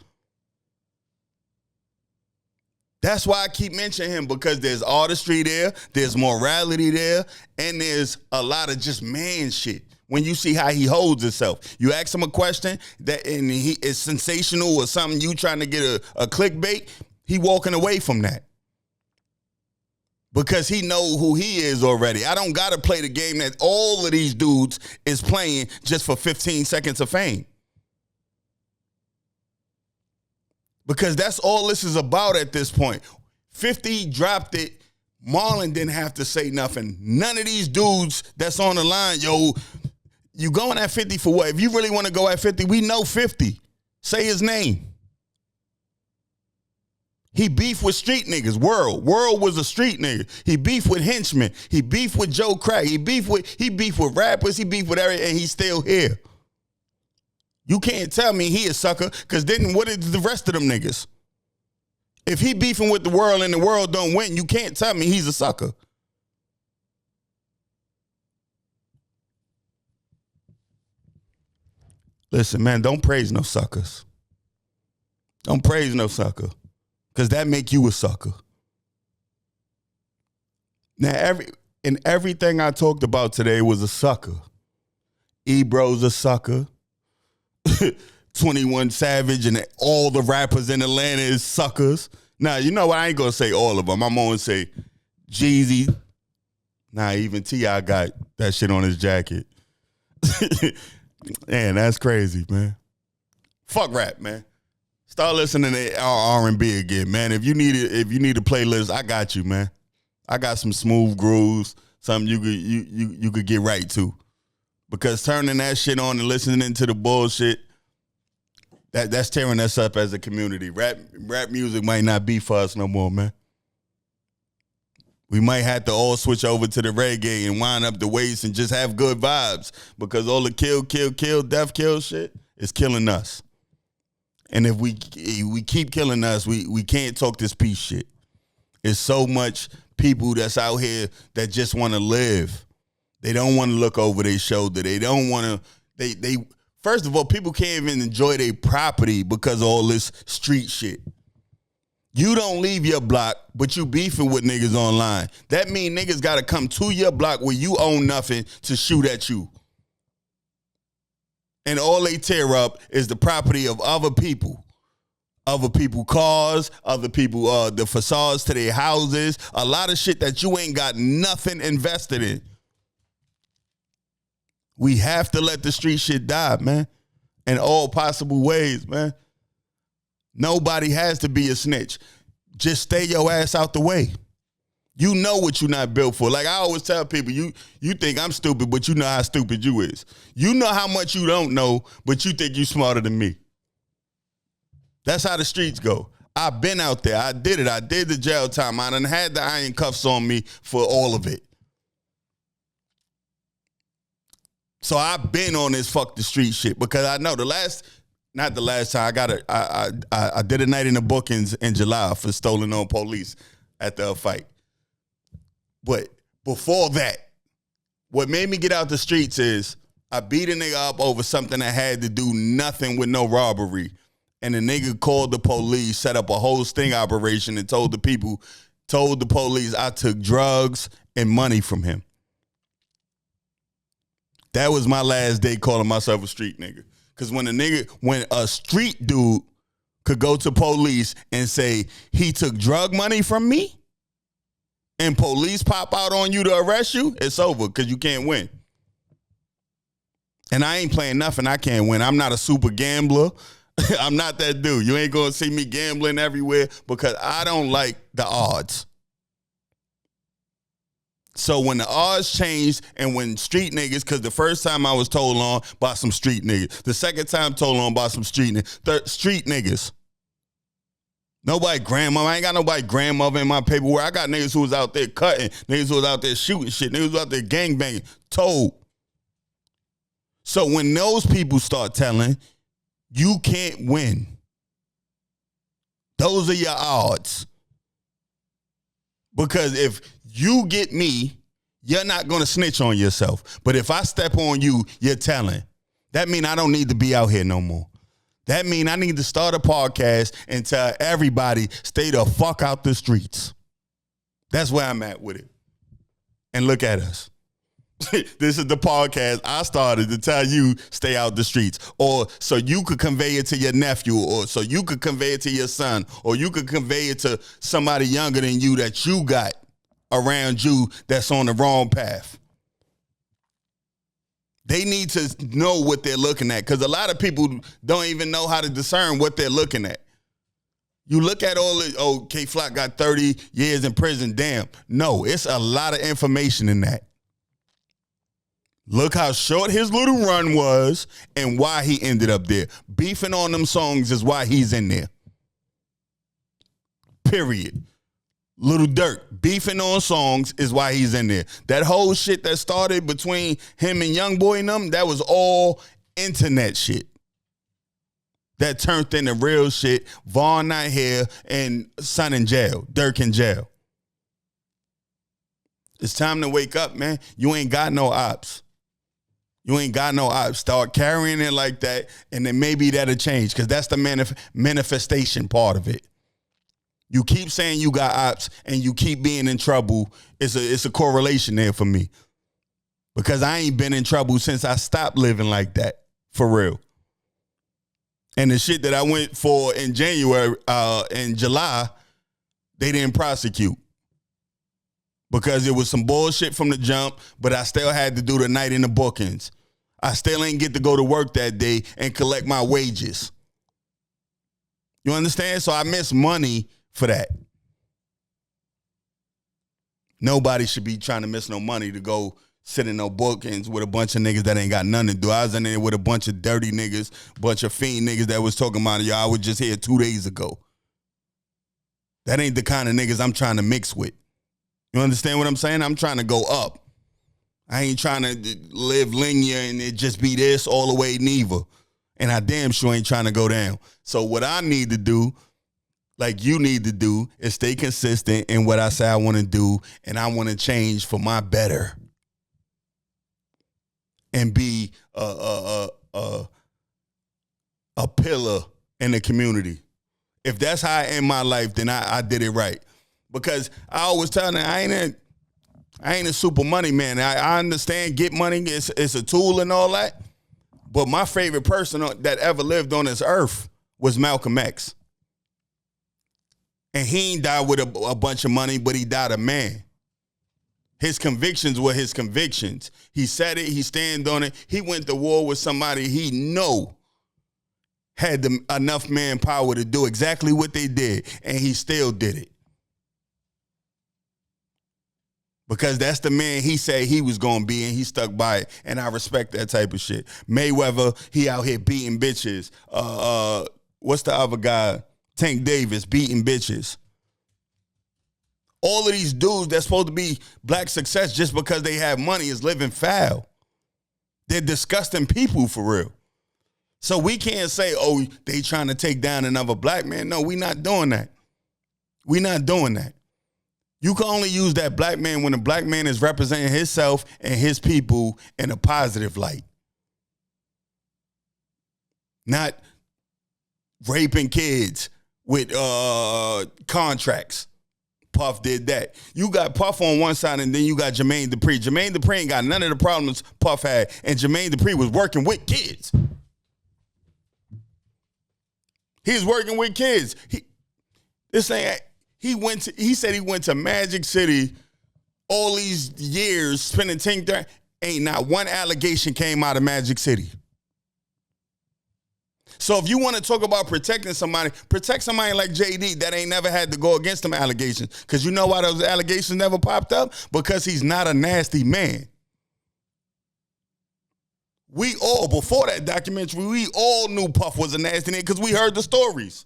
Speaker 1: That's why I keep mentioning him, because there's artistry there, there's morality there, and there's a lot of just man shit. When you see how he holds himself, you ask him a question and he is sensational or something, you trying to get a clickbait, he walking away from that. Because he know who he is already. I don't got to play the game that all of these dudes is playing just for 15 seconds of fame. Because that's all this is about at this point. 50 dropped it. Marlon didn't have to say nothing. None of these dudes that's on the line, yo, you going at 50 for what? If you really want to go at 50, we know 50. Say his name. He beefed with street niggas. World was a street nigga. He beefed with henchmen. He beefed with Joe Crack. He beefed with rappers. He beefed with everything, and he's still here. You can't tell me he a sucker, because then what is the rest of them niggas? If he beefing with the world and the world don't win, you can't tell me he's a sucker. Listen, man, don't praise no suckers. Don't praise no sucker, because that make you a sucker. Now, everything I talked about today was a sucker. Ebro's a sucker. 21 Savage and all the rappers in Atlanta is suckers. Now, you know what? I ain't going to say all of them. I'm going to say Jeezy. Nah, even T.I. got that shit on his jacket. Man, that's crazy, man. Fuck rap, man. Start listening to R&B again, man. If you need a playlist, I got you, man. I got some smooth grooves, something you could get right to. Because turning that shit on and listening to the bullshit, that's tearing us up as a community. Rap music might not be for us no more, man. We might have to all switch over to the reggae and wind up the waist and just have good vibes, because all the kill, death kill shit is killing us. And if we keep killing us, we can't talk this peace shit. It's so much people that's out here that just want to live. They don't want to look over their shoulder. They don't want to. They first of all, people can't even enjoy their property because of all this street shit. You don't leave your block, but you beefing with niggas online. That mean niggas got to come to your block where you own nothing to shoot at you. And all they tear up is the property of other people. Other people cars, other people, the facades to their houses. A lot of shit that you ain't got nothing invested in. We have to let the street shit die, man. In all possible ways, man. Nobody has to be a snitch. Just stay your ass out the way. You know what you're not built for. Like I always tell people, you think I'm stupid, but you know how stupid you is. You know how much you don't know, but you think you smarter than me. That's how the streets go. I've been out there. I did it. I did the jail time. I done had the iron cuffs on me for all of it. So I've been on this fuck the street shit, because I know not the last time I did a night in the bookings in July for Stolen on Police at the fight. But before that, what made me get out the streets is I beat a nigga up over something that had to do nothing with no robbery. And the nigga called the police, set up a whole sting operation, and told the police I took drugs and money from him. That was my last day calling myself a street nigga. Because when a street dude could go to police and say he took drug money from me, and police pop out on you to arrest you, it's over, because you can't win. And I ain't playing nothing. I can't win. I'm not a super gambler. I'm not that dude. You ain't going to see me gambling everywhere, because I don't like the odds. So when the odds changed, and when street niggas, because the first time I was told on by some street niggas, the second time told on by some street niggas, street niggas. Nobody grandmother. I ain't got nobody grandmother in my paperwork. I got niggas who was out there cutting, niggas who was out there shooting shit, niggas who was out there gangbanging, told. So when those people start telling, you can't win. Those are your odds. Because if you get me, you're not going to snitch on yourself. But if I step on you, you're telling. That means I don't need to be out here no more. That means I need to start a podcast and tell everybody, stay the fuck out the streets. That's where I'm at with it. And look at us. This is the podcast I started to tell you, stay out the streets. Or so you could convey it to your nephew, or so you could convey it to your son, or you could convey it to somebody younger than you that you got around you that's on the wrong path. They need to know what they're looking at, because a lot of people don't even know how to discern what they're looking at. You look at all the, K-Flock got 30 years in prison. Damn. No, it's a lot of information in that. Look how short his little run was and why he ended up there. Beefing on them songs is why he's in there. period. Lil Durk beefing on songs is why he's in there. That whole shit that started between him and YoungBoy and them, that was all internet shit. That turned into real shit. Vaughn not here and Son in jail. Durk in jail. It's time to wake up, man. You ain't got no ops. You ain't got no ops. Start carrying it like that, and then maybe that'll change, because that's the manifestation part of it. You keep saying you got ops and you keep being in trouble. It's a correlation there for me, because I ain't been in trouble since I stopped living like that, for real. And the shit that I went for in July, they didn't prosecute, because it was some bullshit from the jump, but I still had to do the night in the bookings. I still ain't get to go to work that day and collect my wages. You understand? So I miss money for that. Nobody should be trying to miss no money to go sit in no bookings with a bunch of niggas that ain't got nothing to do. I was in there with a bunch of dirty niggas, bunch of fiend niggas that was talking about, yo, I was just here 2 days ago. That ain't the kind of niggas I'm trying to mix with. You understand what I'm saying? I'm trying to go up. I ain't trying to live linear and it just be this all the way neither. And I damn sure ain't trying to go down. So what I need to do, like you need to do, is stay consistent in what I say I want to do, and I want to change for my better and be a pillar in the community. If that's how I end my life, then I did it right. Because I always tell them I ain't a super money man. I understand get money is a tool and all that. But my favorite person that ever lived on this earth was Malcolm X. And he ain't died with a bunch of money, but he died a man. His convictions were his convictions. He said it, he stand on it. He went to war with somebody he know had enough manpower to do exactly what they did, and he still did it. Because that's the man he said he was going to be, and he stuck by it. And I respect that type of shit. Mayweather, he out here beating bitches. What's the other guy? Tank Davis, beating bitches. All of these dudes that's supposed to be black success just because they have money is living foul. They're disgusting people for real. So we can't say, oh, they trying to take down another black man. No, we not doing that. We not doing that. You can only use that black man when a black man is representing himself and his people in a positive light. Not raping kids with contracts. Puff did that. You got Puff on one side, and then you got Jermaine Dupri. Jermaine Dupri ain't got none of the problems Puff had, and Jermaine Dupri was working with kids. He's working with kids. He said he went to Magic City all these years, spending 10 ain't not one allegation came out of Magic City. So if you want to talk about protecting somebody, protect somebody like JD that ain't never had to go against them allegations. Because you know why those allegations never popped up? Because he's not a nasty man. We all, before that documentary, we all knew Puff was a nasty nigga because we heard the stories.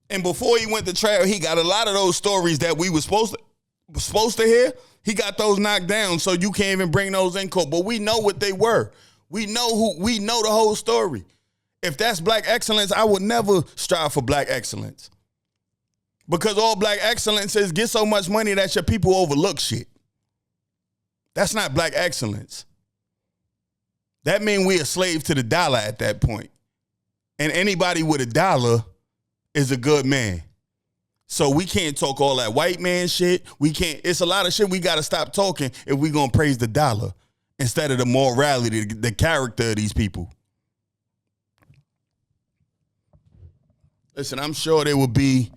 Speaker 1: And before he went to trial, he got a lot of those stories that we were supposed to hear. He got those knocked down, so you can't even bring those in court. But we know what they were. We know the whole story. If that's black excellence, I would never strive for black excellence. Because all black excellence is get so much money that your people overlook shit. That's not black excellence. That means we a slave to the dollar at that point. And anybody with a dollar is a good man. So we can't talk all that white man shit. We can't. It's a lot of shit we got to stop talking if we going to praise the dollar instead of the morality, the character of these people. Listen, I'm sure there will be,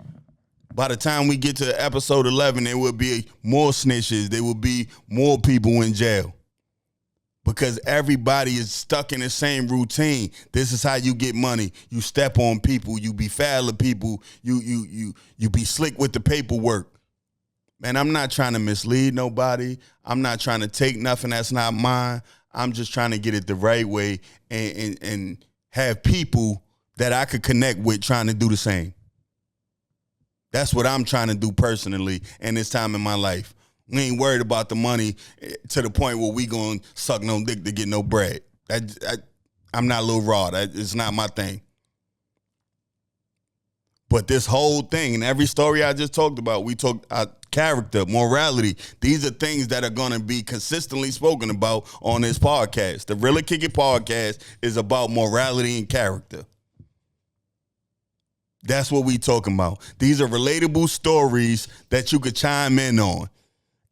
Speaker 1: by the time we get to episode 11, there will be more snitches. There will be more people in jail. Because everybody is stuck in the same routine. This is how you get money. You step on people. You befoul people. You be slick with the paperwork. Man, I'm not trying to mislead nobody. I'm not trying to take nothing that's not mine. I'm just trying to get it the right way and have people that I could connect with trying to do the same. That's what I'm trying to do personally in this time in my life. We ain't worried about the money to the point where we gonna suck no dick to get no bread. I'm not Lil Rod. It's not my thing. But this whole thing and every story I just talked about, we talked character, morality. These are things that are going to be consistently spoken about on this podcast. The Really Kick It podcast is about morality and character. That's what we talking about. These are relatable stories that you could chime in on.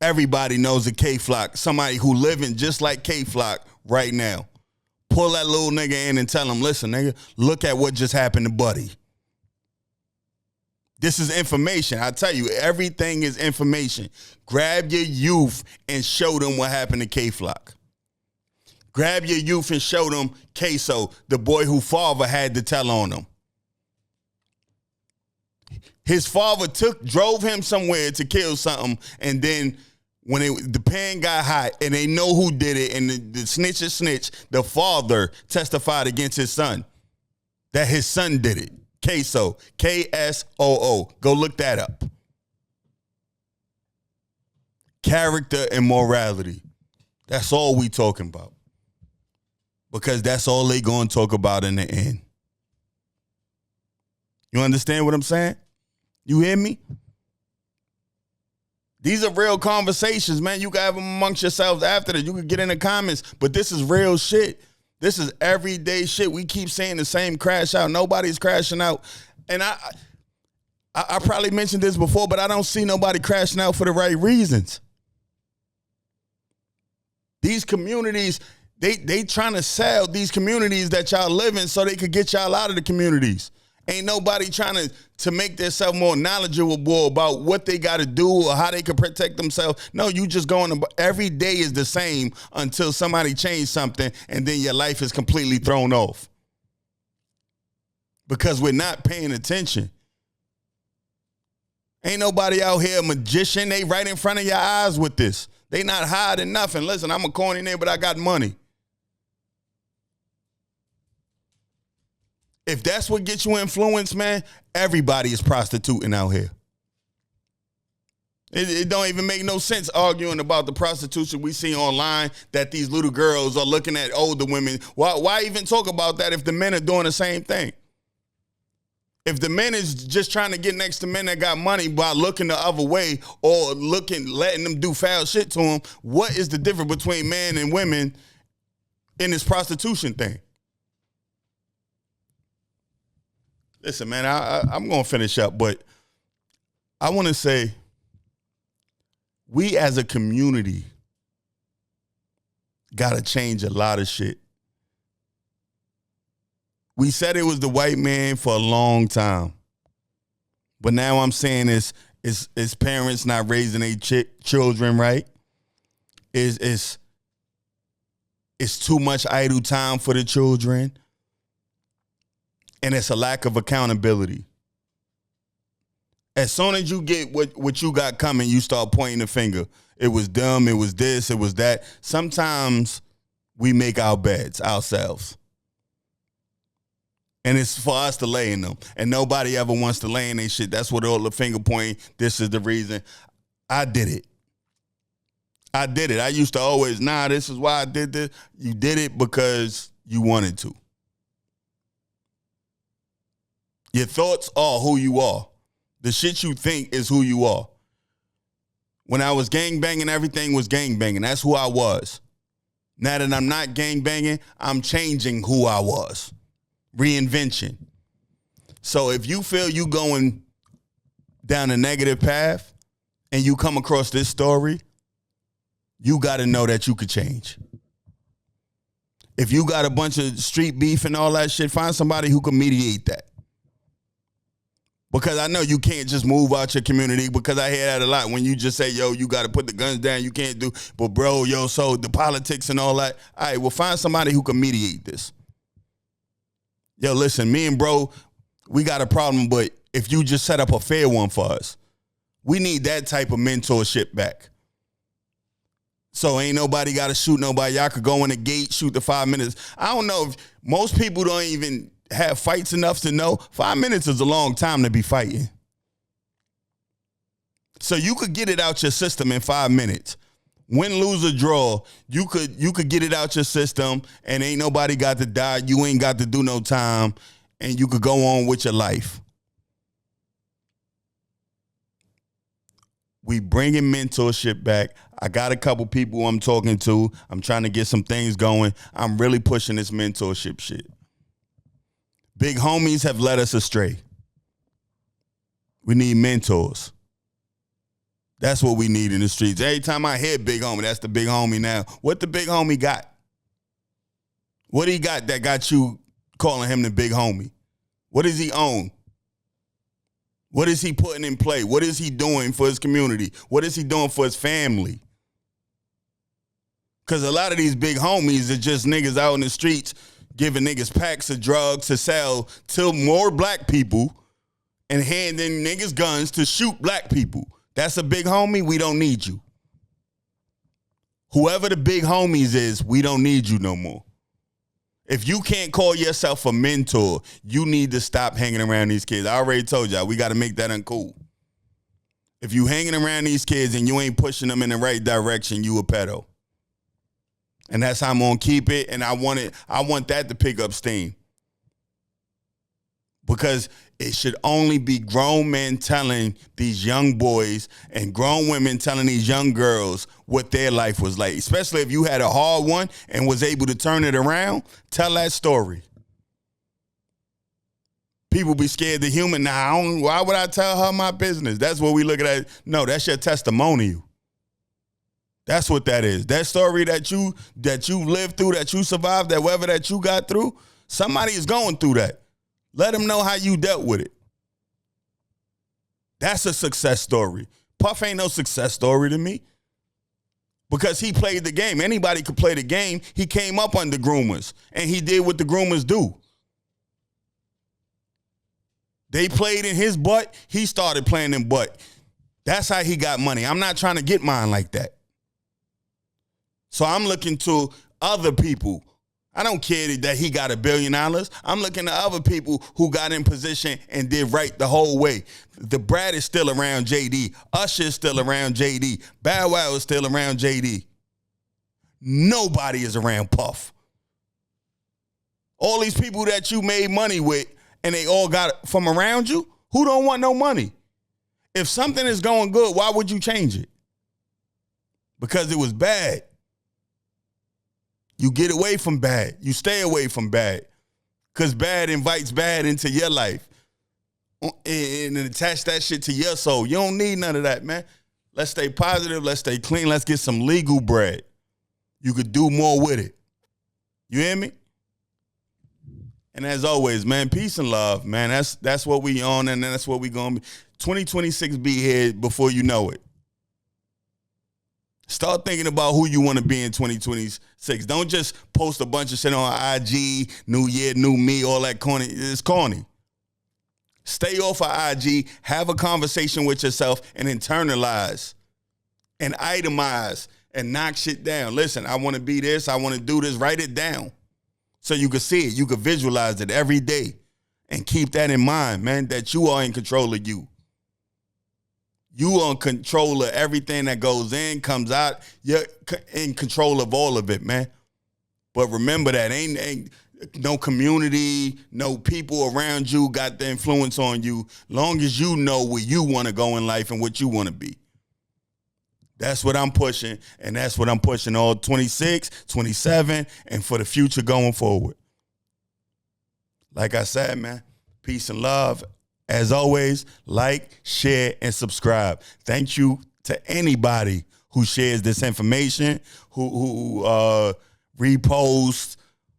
Speaker 1: Everybody knows a K-Flock, somebody who living just like K-Flock right now. Pull that little nigga in and tell him, listen, nigga, look at what just happened to Buddy. This is information. I tell you, everything is information. Grab your youth and show them what happened to K-Flock. Grab your youth and show them Queso, the boy who father had to tell on him. His father drove him somewhere to kill something, and then when the pan got hot and they know who did it, and the snitch is snitch, the father testified against his son that his son did it. Queso, Ksoo. Go look that up. Character and morality. That's all we talking about. Because that's all they going to talk about in the end. You understand what I'm saying? You hear me? These are real conversations, man. You can have them amongst yourselves after this. You can get in the comments, but this is real shit. This is everyday shit. We keep saying the same crash out. Nobody's crashing out. And I probably mentioned this before, but I don't see nobody crashing out for the right reasons. These communities, they trying to sell these communities that y'all live in so they could get y'all out of the communities. Ain't nobody trying to make themselves more knowledgeable about what they got to do or how they can protect themselves. No, you just going to, every day is the same until somebody change something and then your life is completely thrown off. Because we're not paying attention. Ain't nobody out here a magician. They right in front of your eyes with this. They not hiding nothing. Listen, I'm a corny nigga, but I got money. If that's what gets you influenced, man, everybody is prostituting out here. It don't even make no sense arguing about the prostitution we see online that these little girls are looking at older women. Why even talk about that if the men are doing the same thing? If the men is just trying to get next to men that got money by looking the other way or letting them do foul shit to them, what is the difference between men and women in this prostitution thing? Listen, man, I'm going to finish up, but I want to say we as a community got to change a lot of shit. We said it was the white man for a long time, but now I'm saying it's parents not raising their children right. It's too much idle time for the children. And it's a lack of accountability. As soon as you get what you got coming, you start pointing the finger. It was them, it was this, it was that. Sometimes we make our beds ourselves. And it's for us to lay in them. And nobody ever wants to lay in their shit. That's what all the finger pointing, this is the reason. I did it. I used to always, this is why I did this. You did it because you wanted to. Your thoughts are who you are. The shit you think is who you are. When I was gangbanging, everything was gangbanging. That's who I was. Now that I'm not gangbanging, I'm changing who I was. Reinvention. So if you feel you going down a negative path and you come across this story, you got to know that you could change. If you got a bunch of street beef and all that shit, find somebody who can mediate that. Because I know you can't just move out your community, because I hear that a lot when you just say, yo, you got to put the guns down, you can't do, but bro, yo, so the politics and all that. All right, well, find somebody who can mediate this. Yo, listen, me and bro, we got a problem, but if you just set up a fair one for us, we need that type of mentorship back. So ain't nobody got to shoot nobody. Y'all could go in the gate, shoot the 5 minutes. I don't know if most people don't even have fights enough to know 5 minutes is a long time to be fighting. So you could get it out your system in 5 minutes. Win, lose, or draw, you could get it out your system, and ain't nobody got to die. You ain't got to do no time, and you could go on with your life. We bringing mentorship back. I got a couple people I'm talking to. I'm trying to get some things going. I'm really pushing this mentorship shit. Big homies have led us astray. We need mentors. That's what we need in the streets. Every time I hear big homie, that's the big homie now. What the big homie got? What he got that got you calling him the big homie? What does he own? What is he putting in play? What is he doing for his community? What is he doing for his family? Because a lot of these big homies are just niggas out in the streets giving niggas packs of drugs to sell to more black people and handing niggas guns to shoot black people. That's a big homie. We don't need you. Whoever the big homies is, we don't need you no more. If you can't call yourself a mentor, you need to stop hanging around these kids. I already told y'all, we got to make that uncool. If you hanging around these kids and you ain't pushing them in the right direction, you a pedo. And that's how I'm going to keep it. And I want that to pick up steam. Because it should only be grown men telling these young boys and grown women telling these young girls what their life was like. Especially if you had a hard one and was able to turn it around, tell that story. People be scared to human. Now, why would I tell her my business? That's what we look at. No, that's your testimonial. That's what that is. That story that you lived through, that you survived, that whatever that you got through, somebody is going through that. Let them know how you dealt with it. That's a success story. Puff ain't no success story to me because he played the game. Anybody could play the game. He came up under groomers, and he did what the groomers do. They played in his butt. He started playing in butt. That's how he got money. I'm not trying to get mine like that. So I'm looking to other people. I don't care that he got $1 billion. I'm looking at other people who got in position and did right the whole way. The Brad is still around JD. Usher is still around JD. Bow Wow is still around JD. Nobody is around Puff. All these people that you made money with and they all got it from around you, who don't want no money? If something is going good, why would you change it? Because it was bad. You get away from bad. You stay away from bad. Because bad invites bad into your life. And attach that shit to your soul. You don't need none of that, man. Let's stay positive. Let's stay clean. Let's get some legal bread. You could do more with it. You hear me? And as always, man, peace and love, man. That's what we on, and that's what we going to be. 2026 be here before you know it. Start thinking about who you want to be in 2026. Don't just post a bunch of shit on IG, new year, new me, all that corny. It's corny. Stay off of IG, have a conversation with yourself, and internalize and itemize and knock shit down. Listen, I want to be this. I want to do this. Write it down so you can see it. You can visualize it every day and keep that in mind, man, that you are in control of you. You are in control of everything that goes in, comes out. You're in control of all of it, man. But remember that ain't no community, no people around you got the influence on you. Long as you know where you want to go in life and what you want to be. That's what I'm pushing, and that's what I'm pushing all 26, 27, and for the future going forward. Like I said, man, peace and love. As always, like, share, and subscribe. Thank you to anybody who shares this information, who reposts,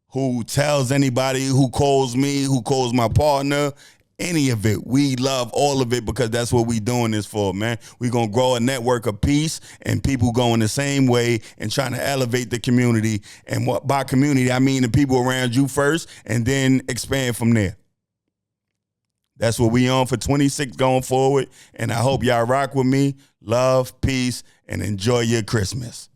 Speaker 1: who tells anybody, who calls me, who calls my partner, any of it. We love all of it because that's what we doing this for, man. We're going to grow a network of peace and people going the same way and trying to elevate the community. And by community, I mean the people around you first and then expand from there. That's what we on for 26 going forward. And I hope y'all rock with me. Love, peace, and enjoy your Christmas.